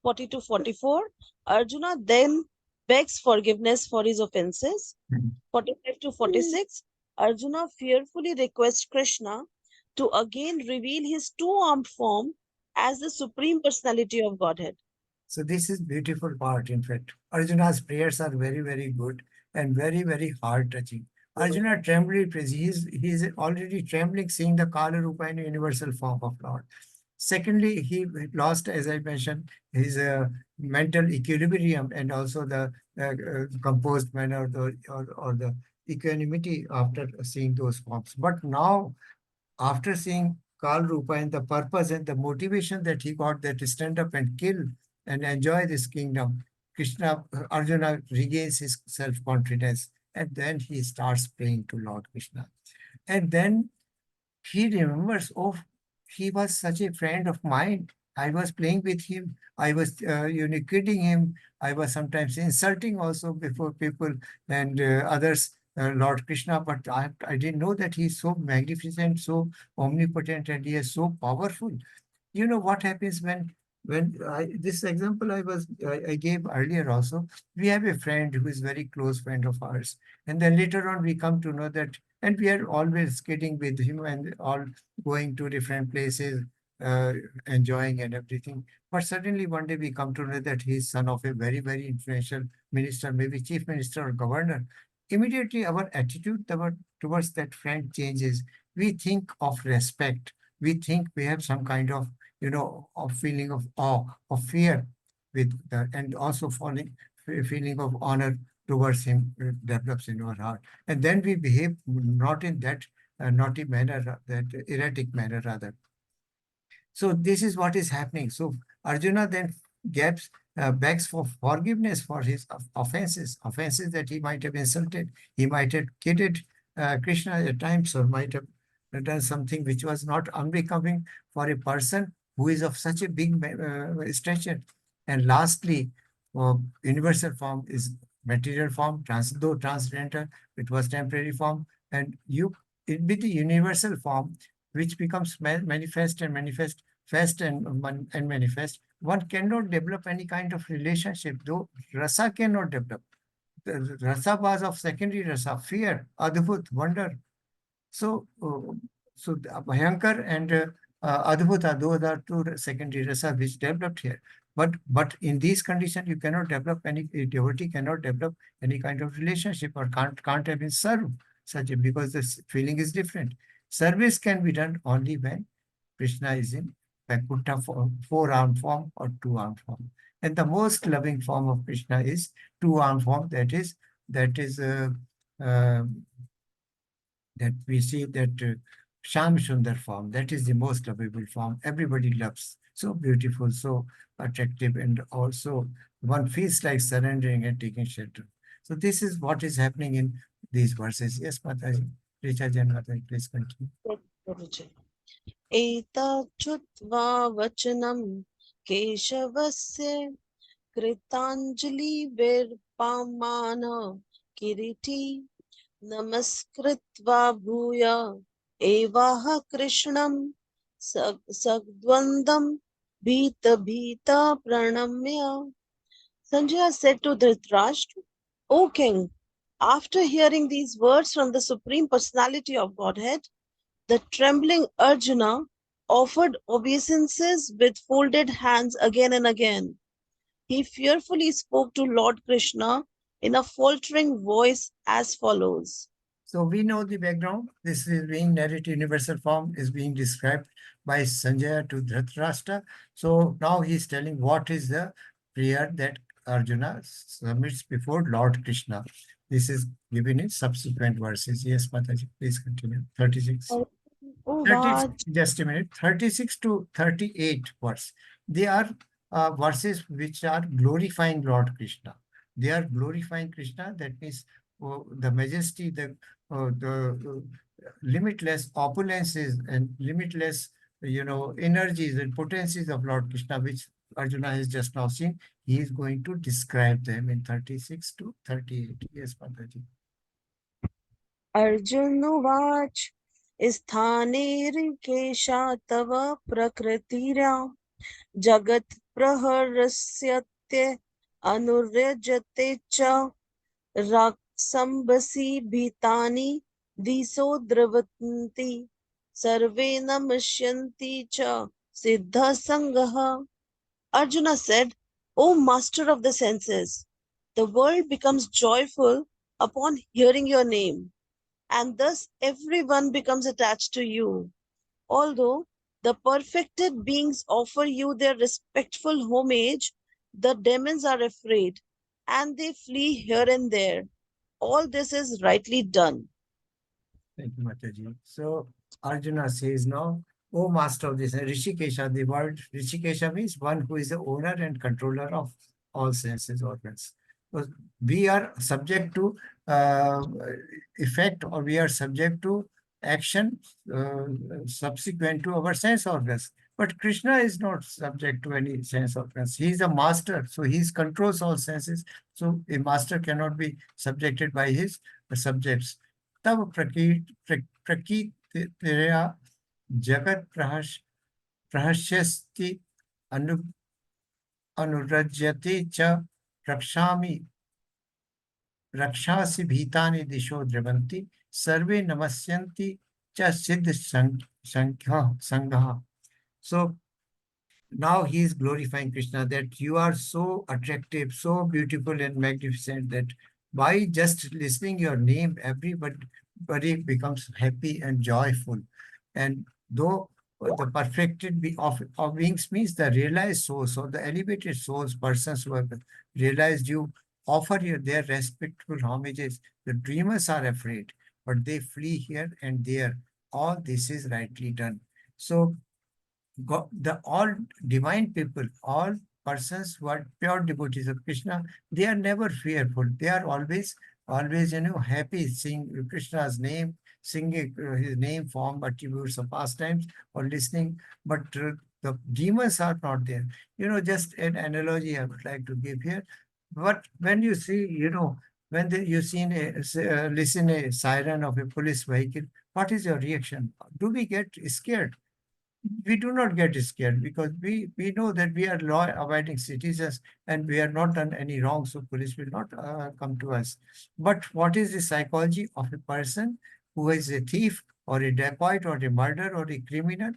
40 to 44. Arjuna then begs forgiveness for his offenses, 45 to 46. Arjuna fearfully requests Krishna to again reveal his two-armed form as the Supreme Personality of Godhead. So this is beautiful part, in fact. Arjuna's prayers are very, very good. and very, very heart-touching. Arjuna trembled because he is already trembling seeing the Kala Rupa in universal form of Lord. Secondly, he lost, as I mentioned, his mental equilibrium and also the composed manner or the equanimity after seeing those forms. But now, after seeing Kal Rupa and the purpose and the motivation that he got, that to stand up and kill and enjoy this kingdom, Arjuna regains his self-confidence, and then he starts praying to Lord Krishna. And then he remembers, oh, he was such a friend of mine. I was playing with him. I was, kidding him. I was sometimes insulting also before people and others, Lord Krishna. But I didn't know that he's so magnificent, so omnipotent, and he is so powerful. You know what happens when this example I gave earlier also. We have a friend who is very close friend of ours, and then later on we come to know that, and we are always skating with him and all going to different places, uh, enjoying and everything. But suddenly one day we come to know that he is son of a very, very influential minister, maybe chief minister or governor. Immediately our attitude towards that friend changes. We think of respect. We think we have some kind of, of feeling of awe, of fear with that, and also feeling of honor towards him develops in our heart. And then we behave not in that naughty manner, that erratic manner rather. So this is what is happening. So Arjuna then begs for forgiveness for his offenses that he might have insulted. He might have kidded Krishna at times, or might have done something which was not unbecoming for a person who is of such a big stature. And lastly, universal form is material form, though transcendental, it was temporary form. And with the universal form, which becomes manifest and manifest, fast and manifest, one cannot develop any kind of relationship, though rasa cannot develop. The rasa was of secondary rasa, fear, adbhut, wonder. So, Bhayankar and Adbhuta, those are two secondary rasa which developed here. But in these conditions, you cannot develop a devotee cannot develop any kind of relationship, or can't have been served because the feeling is different. Service can be done only when Krishna is in Vaikuntha form, four-arm form or two-arm form. And the most loving form of Krishna is two-arm form. Uh, that we see that Sham Sundar form, that is the most lovable form. Everybody loves. So beautiful, so attractive, and also one feels like surrendering and taking shelter. So this is what is happening in these verses. Yes, Mataji. Richa Jan Mataji, please continue. एतच्छ्रुत्वा वचनं केशवस्य कृताञ्जलिर्वेपमान किरीटी नमस्कृत्वा भूय एवाह कृष्णं सद्वन्द्वं भीता प्रणम्य. Sanjaya said to Dhritarashtra, O king, after hearing these words from the Supreme Personality of Godhead, the trembling Arjuna offered obeisances with folded hands again and again. He fearfully spoke to Lord Krishna in a faltering voice as follows. So we know the background. This is being narrated, universal form is being described by Sanjaya to Dhritarashtra. So now he's telling what is the prayer that Arjuna submits before Lord Krishna. This is given in subsequent verses. Yes, Mataji, please continue. 36. 36, just a minute. 36 to 38 verse. They are verses which are glorifying Lord Krishna. They are glorifying Krishna. That means the majesty, the limitless opulences and limitless, energies and potencies of Lord Krishna, which Arjuna has just now seen. He is going to describe them in 36 to 38. Yes, Mataji. Arjunavach स्थाने ऋकेशा तव प्रकृतिर्या जगत् प्रहरस्यते अनुरजते च राक्षम्बसी भीतानि दिशो द्रवन्ति सर्वे नमस्यन्ति च सिद्धसङ्गः. Arjuna said, O master of the senses, the world becomes joyful upon hearing your name, and thus everyone becomes attached to you. Although the perfected beings offer you their respectful homage, the demons are afraid and they flee here and there. All this is rightly done. Thank you, Mataji. So Arjuna says now, O master of this, Rishikesha, the word Rishikesha means one who is the owner and controller of all senses organs. So we are subject to uh, effect, or we are subject to action uh, subsequent to our sense organs. But Krishna is not subject to any sense organs. He is a master, so he controls all senses. So a master cannot be subjected by his subjects. तब प्रकीर्तया जगत प्रहस्यति अनु अनुरज्यते च रक्षामि रक्षासि भीतानि दिशो द्रवन्ति सर्वे नमस्यन्ति च सिद्ध संघः. So now he is glorifying Krishna, that you are so attractive, so beautiful and magnificent, that by just listening your name, everybody becomes happy and joyful. And though the perfected of beings means the realized souls or the elevated souls, persons who have realized you, offer you their respectful homages. The dreamers are afraid, but they flee here and there. All this is rightly done. So God, all divine people, all persons who are pure devotees of Krishna, they are never fearful. They are always, happy seeing Krishna's name, singing his name, form, attributes of pastimes, or listening. But the demons are not there. Just an analogy I would like to give here. But when you see, when you listen a siren of a police vehicle, what is your reaction? Do we get scared? We do not get scared, because we know that we are law-abiding citizens and we are not done any wrong, so police will not come to us. But what is the psychology of a person who is a thief or a dacoit or a murderer or a criminal?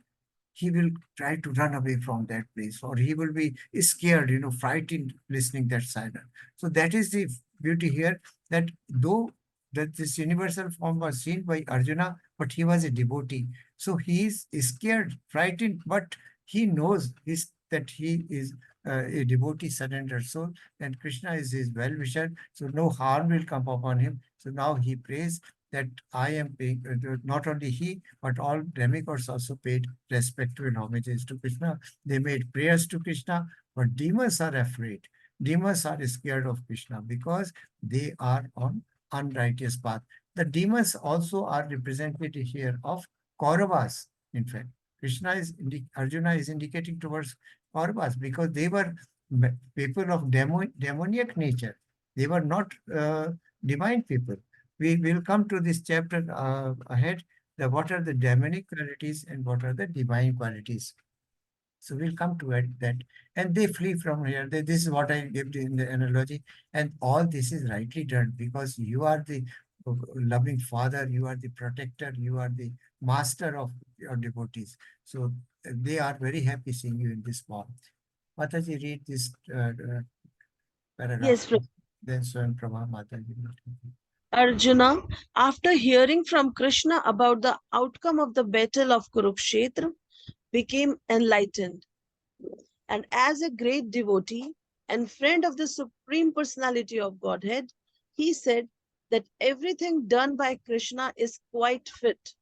He will try to run away from that place, or he will be scared, frightened listening that siren. So that is the beauty here, that though that this universal form was seen by Arjuna, but he was a devotee. So he is scared, frightened, but he knows that he is a devotee surrendered soul, and Krishna is his well-wisher, so no harm will come upon him. So now he prays that I am paying, not only he, but all demigods also paid respectful homages to Krishna. They made prayers to Krishna, but demons are afraid. Demons are scared of Krishna because they are on unrighteous path. The demons also are represented here of Kauravas, in fact. Arjuna is indicating towards Kauravas because they were people of demoniac nature. They were not divine people. We will come to this chapter ahead, what are the demonic qualities and what are the divine qualities. So we'll come to that. And they flee from here. This is what I gave in the analogy. And all this is rightly done because you are the loving father, you are the protector, you are the master of your devotees. So they are very happy seeing you in this form. Mataji, read this paragraph. Yes, Then Swam Prabha Mataji. Arjuna, after hearing from Krishna about the outcome of the battle of Kurukshetra, became enlightened. And as a great devotee and friend of the Supreme Personality of Godhead, he said that everything done by Krishna is quite fit.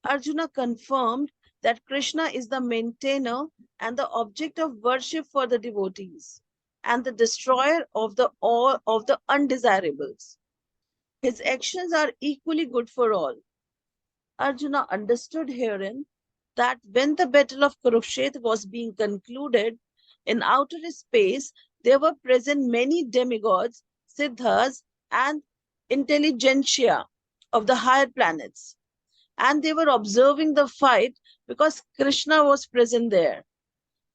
Arjuna confirmed that Krishna is the maintainer and the object of worship for the devotees and the destroyer of all of the undesirables. His actions are equally good for all. Arjuna understood herein that when the battle of Kurukshetra was being concluded, in outer space there were present many demigods, siddhas, and intelligentsia of the higher planets. And they were observing the fight because Krishna was present there.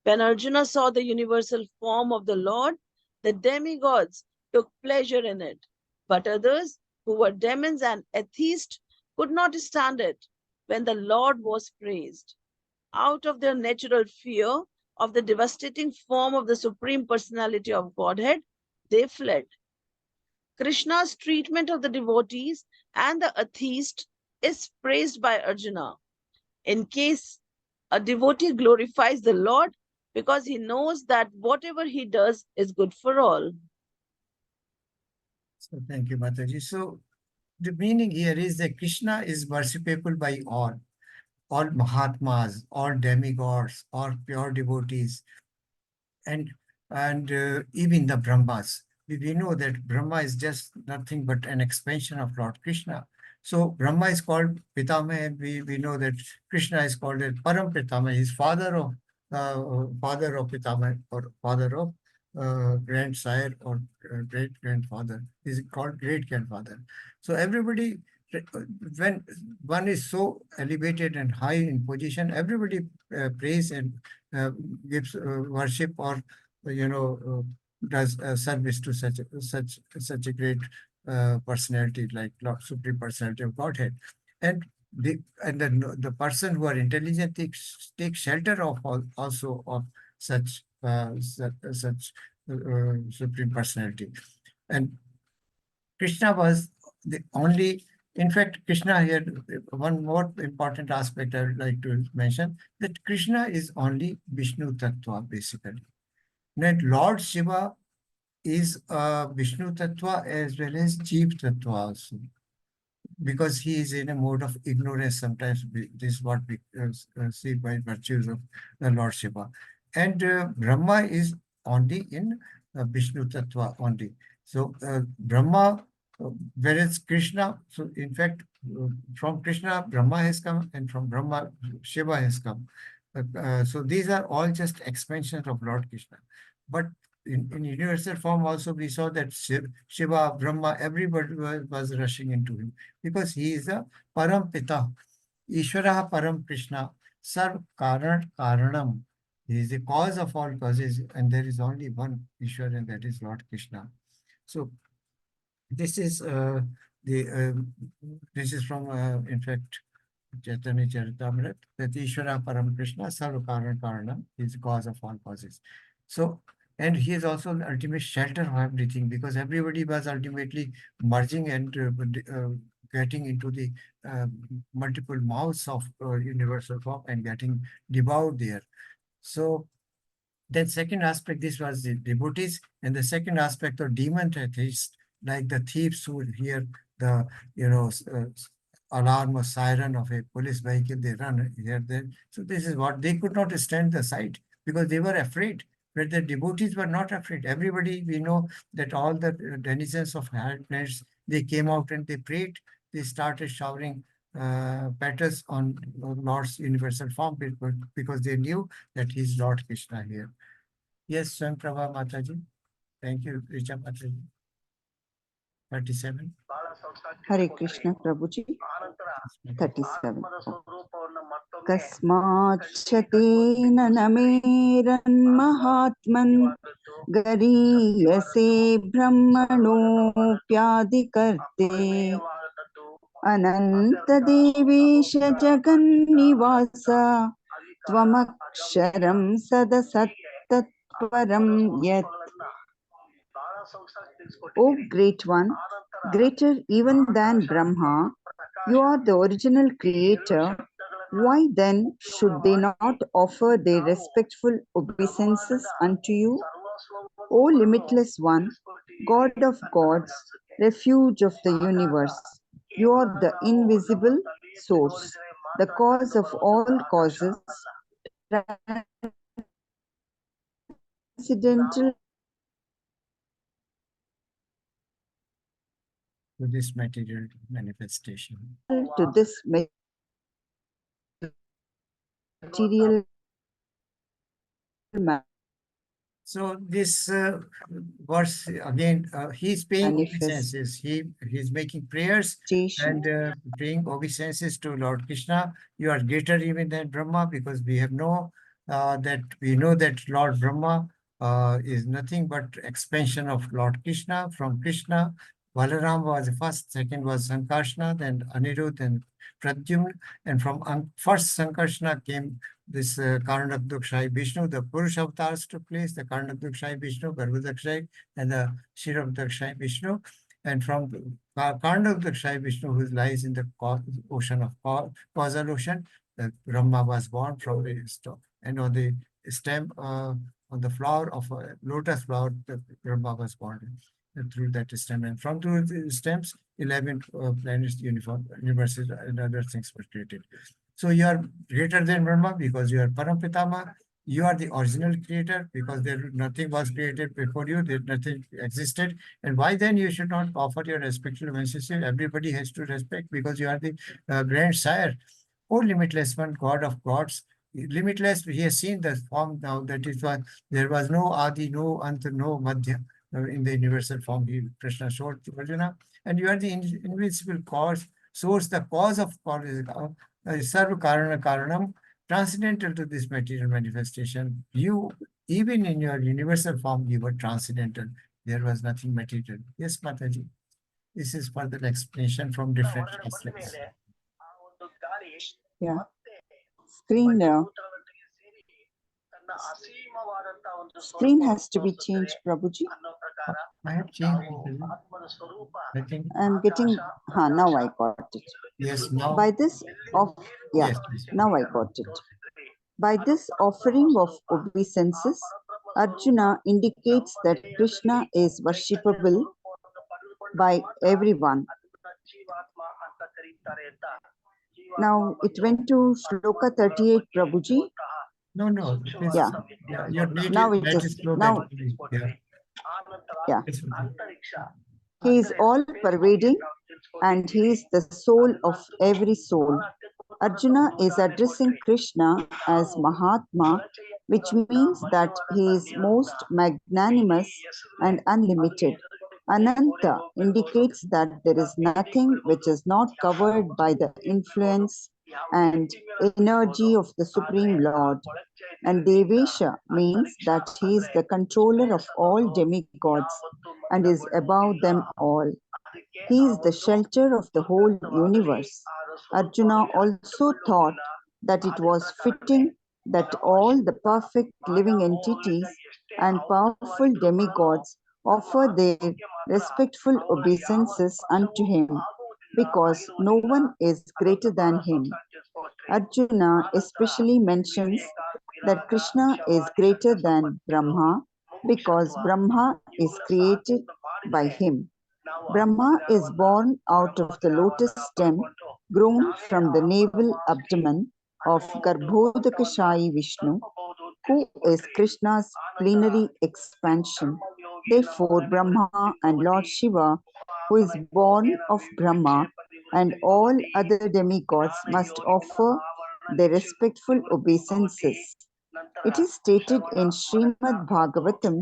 When Arjuna saw the universal form of the Lord, the demigods took pleasure in it. But others, who were demons and atheists, could not stand it when the Lord was praised. Out of their natural fear of the devastating form of the Supreme Personality of Godhead, they fled. Krishna's treatment of the devotees and the atheist is praised by Arjuna. In case a devotee glorifies the Lord because he knows that whatever he does is good for all. So thank you, Mataji. So the meaning here is that Krishna is worshipable by all Mahatmas, all demigods, all pure devotees, and even the Brahmas. We know that Brahma is just nothing but an expansion of Lord Krishna. So Brahma is called Pitama, and we know that Krishna is called as Param Pitama. He's father of Pitama, or father of grandsire, or great grandfather. He's called great grandfather. So everybody, when one is so elevated and high in position, everybody praise and gives worship, or does service to such a great personality, like Lord, Supreme Personality of Godhead. And the person who are intelligent take shelter of also of such Supreme Personality. And Krishna was the only, in fact, Krishna here, one more important aspect I would like to mention, that Krishna is only Vishnu Tattva, basically. That Lord Shiva is Vishnu Tattva as well as Jeev Tattva also, because he is in a mode of ignorance sometimes. This is what we see by virtues of the Lord Shiva. And Brahma is only in Vishnu Tattva only. So Brahma, whereas Krishna, so in fact, from Krishna, Brahma has come, and from Brahma, Shiva has come. So these are all just expansions of Lord Krishna. But in universal form also, we saw that Shiva, Brahma, everybody was rushing into him, because he is the Param Pita, Ishvara Param Krishna, Sarv Karan Karanam. He is the cause of all causes, and there is only one Ishwar, and that is Lord Krishna. So this is this is from in fact Chaitanya Charitamrita, that Ishvara Param Krishna, Sarva Karan Karanam, is the cause of all causes. So, and he is also the ultimate shelter of everything, because everybody was ultimately merging and getting into the multiple mouths of universal form and getting devoured there. So then second aspect, this was the devotees, and the second aspect of demon atheists, like the thieves who hear the alarm or siren of a police vehicle, they run here, there. So this is what they could not stand the sight, because they were afraid. But the devotees were not afraid. Everybody, we know that all the denizens of higher planets, they came out and they prayed. They started showering petals on Lord's universal form, because they knew that he's Lord Krishna here. Yes, Swamprabha Mataji. Thank you, Richa Mataji. 37. Hare Krishna Prabhuji. 37. Kasmachate nameran mahatman gariyase brahmano pyadikarte anantadevisha jagannivasa tvamaksharam sadasattatvaram yat. O Great One, greater even than Brahma, you are the original creator. Why then should they not offer their respectful obeisances unto you? O limitless one, God of gods, refuge of the universe, you are the invisible source, the cause of all causes, transcendental To this material manifestation. to this material So this verse again, he's paying obeisances. He's making prayers and praying obeisances to Lord Krishna. You are greater even than Brahma, because we have know that Lord Brahma is nothing but expansion of Lord Krishna. From Krishna, Balaram was the first, second was Sankarsana, then Anirudh and Pradyumna, and from first Sankarsana came this Karnakdukshai Vishnu. The Purush avatars took place, the Karnakdukshai Vishnu, Garbhodakshai, and the Shiravdakshai Vishnu. And from the Kanda of the Shai Vishnu, who lies in the ocean of causal ocean, Brahma was born from the stalk. And on the stem, on the flower of a lotus flower, the Brahma was born through that stem. And from through the stems, 11 planets, universes, and other things were created. So you are greater than Brahma because you are Parampitama. You are the original creator because nothing was created before you. There nothing existed. And why then you should not offer your respectful obeisances? Everybody has to respect because you are the grandsire. O limitless one, God of gods. Limitless, he has seen the form now that is why there was no Adi, no Ant, no Madhya in the universal form. Krishna showed to Arjuna. And you are the invincible cause, source, the cause of cause is Sarva Karana Karanam, transcendental to this material manifestation. You, even in your universal form, you were transcendental. There was nothing material. Yes, Mataji. This is further explanation from different aspects. Yeah. Screen, screen has to be changed, Prabhuji. I have changed. I think. I'm getting, now I got it. Yes, now. By this, Yes, now I got it. By this offering of obeisances, Arjuna indicates that Krishna is worshipable by everyone. Now it went to Shloka 38, Prabhuji. No, no. Yeah. Your native, Now it is. Now, yeah. He is all pervading and he is the soul of every soul. Arjuna is addressing Krishna as Mahatma, which means that he is most magnanimous and unlimited. Ananta indicates that there is nothing which is not covered by the influence and energy of the Supreme Lord. And Devesha means that he is the controller of all demigods and is above them all. He is the shelter of the whole universe. Arjuna also thought that it was fitting that all the perfect living entities and powerful demigods offer their respectful obeisances unto him, because no one is greater than him. Arjuna especially mentions that Krishna is greater than Brahma because Brahma is created by him. Brahma is born out of the lotus stem grown from the navel abdomen of Garbhodakashayi Vishnu, who is Krishna's plenary expansion. Therefore, Brahma and Lord Shiva, who is born of Brahma, and all other demigods must offer their respectful obeisances. It is stated in Srimad Bhagavatam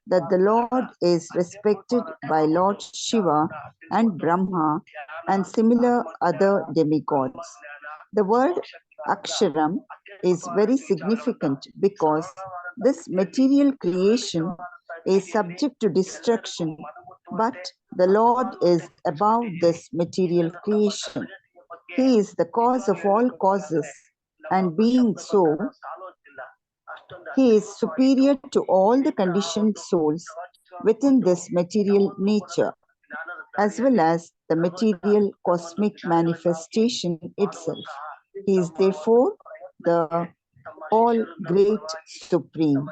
that the Lord is respected by Lord Shiva and Brahma and similar other demigods. The word Aksharam is very significant because this material creation is subject to destruction, but the Lord is above this material creation. He is the cause of all causes, and being so, he is superior to all the conditioned souls within this material nature, as well as the material cosmic manifestation itself. He is therefore the all great supreme.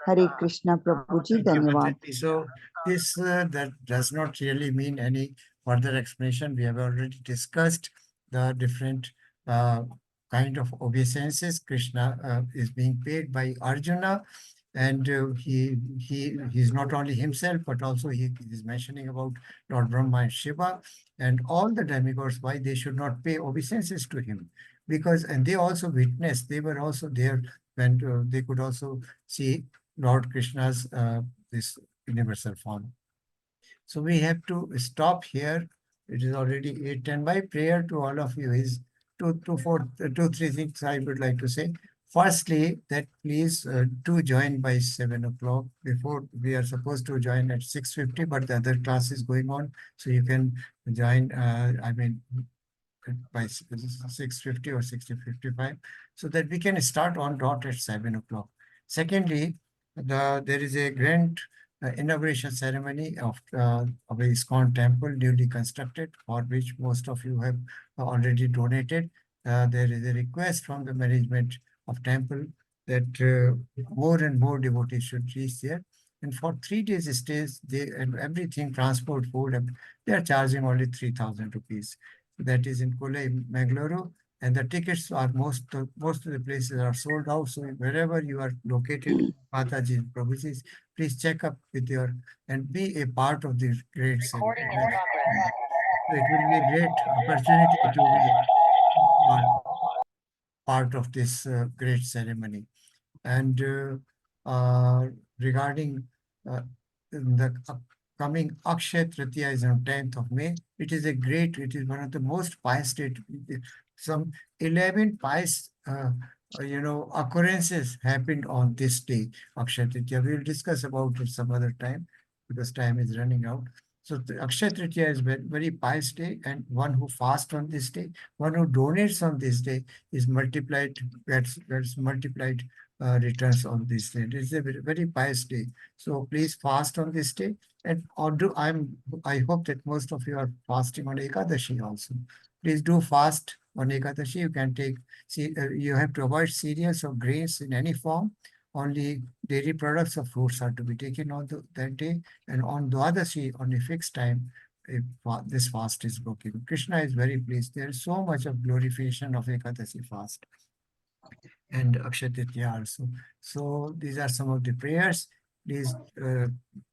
Hare Krishna Prabhuji, Dhanyavad. So this that does not really mean any further explanation. We have already discussed the different kind of obeisances Krishna is being paid by Arjuna, and he's not only himself but also he is mentioning about Lord Brahma and Shiva and all the demigods, why they should not pay obeisances to him, because and they also witnessed, they were also there when they could also see Lord Krishna's this universal form. So we have to stop here. It is already 8:10. My prayer to all of you is two, three things I would like to say. Firstly, that please do join by 7 o'clock. Before we are supposed to join at 6:50, but the other class is going on, so you can join. By 6:50 or 6:55, so that we can start on dot at 7 o'clock. Secondly, there is a grand inauguration ceremony of a ISKCON temple newly constructed, for which most of you have already donated. There is a request from the management of temple that more and more devotees should reach there. And for 3 days stays, they and everything, transport, food, they are charging only 3,000 rupees. That is in Mangalore, and the tickets are most of the places are sold out. So wherever you are located, Mataji, Prabhuji, please check up with your and be a part of this great ceremony. So it will be a great opportunity to be part of this great ceremony. And regarding the upcoming Akshay Tritiya is on 10th of May. It is one of the most pious days. Some 11 pious occurrences happened on this day, Akshay Tritiya. We will discuss about it some other time because time is running out. So the Akshay Tritiya is very pious day, and one who fasts on this day, one who donates on this day is multiplied, gets multiplied returns on this day. It is a very pious day. So please fast on this day. And I hope that most of you are fasting on Ekadashi also. Please do fast on Ekadashi. You can you have to avoid cereals or grains in any form. Only dairy products or fruits are to be taken on that day. And on Dwadashi, on a fixed time, this fast is broken. Krishna is very pleased. There is so much of glorification of Ekadashi fast and Akshay Tritiya also. So these are some of the prayers. Please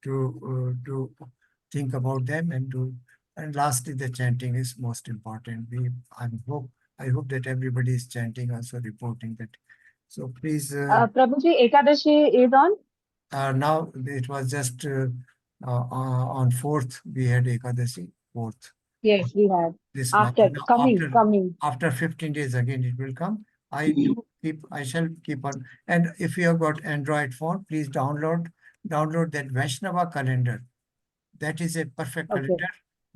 to think about them and lastly, the chanting is most important. I hope that everybody is chanting, also reporting that. So please. Prabhuji, Ekadashi is on? Now it was just on 4th we had Ekadashi, 4th. Yes, we have. This After month. coming. After 15 days again it will come. I shall keep on. And if you have got Android phone, please download that Vaishnava calendar. That is a perfect calendar.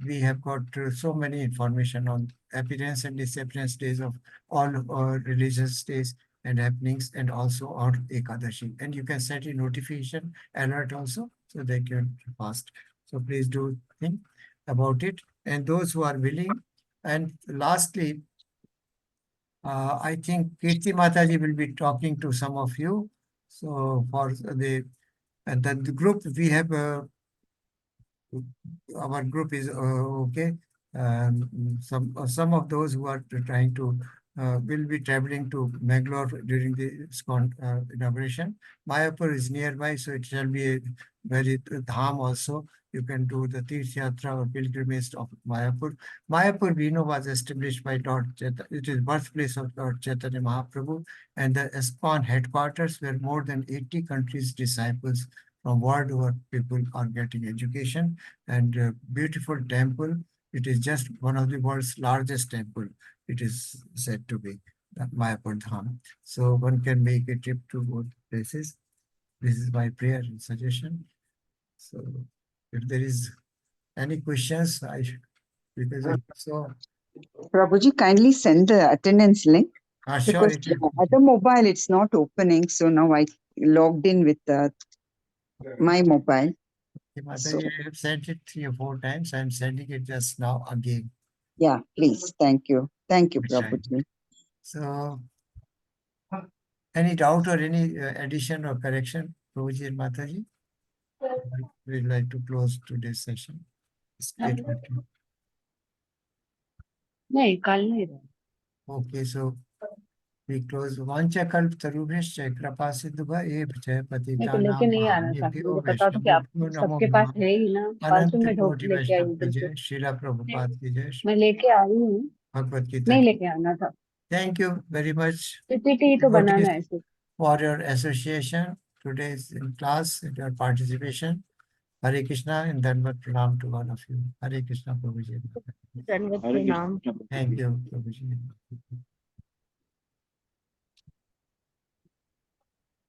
We have got so many information on appearance and disappearance days of all religious days and happenings, and also on Ekadashi. And you can set a notification alert also, so they can fast. So please do think about it. And those who are willing. And lastly, I think Kirti Mataji will be talking to some of you. So for the group, we have our group is okay. Some of those who are trying to will be traveling to Mangalore during the ISKCON inauguration. Mayapur is nearby, so it shall be a very dham also. You can do the Tirth Yatra or pilgrimage of Mayapur. Mayapur, we know, was established by Lord Chaitanya. It is birthplace of Lord Chaitanya Mahaprabhu, and the ISKCON headquarters where more than 80 countries' disciples from world over people are getting education, and beautiful temple. It is just one of the world's largest temple. It is said to be Mayapur Dham. So one can make a trip to both places. This is my prayer and suggestion. So if there is any questions, because I so. Prabhuji, kindly send the attendance link. Sure. Because at the mobile, it's not opening. So now I logged in with my mobile. So, I have sent it 3 or 4 times. I'm sending it just now again. Yeah, please. Thank you. Thank you, Prabhuji. So, any doubt or any addition or correction, Prabhuji and Mataji? We'd like to close today's session. It's 8:50. Okay, so we close. Vancha kalp tarubhishya krapa siddhuva evcha patitana bhavnebhyo vaishnavebhyo namo namah. Anant koti Vaishnav ki jai, Srila Prabhupada ki jai, मैं लेके आ रही हूँ, Bhagvat Gita. नहीं लेके आना था. Thank you very much PPT तो बनाना है ऐसे. for your association today's in class and your participation. Hare Krishna and Dhanvat Pranam to all of you. Hare Krishna Prabhuji. Dhanvat Pranam. Thank you Prabhuji.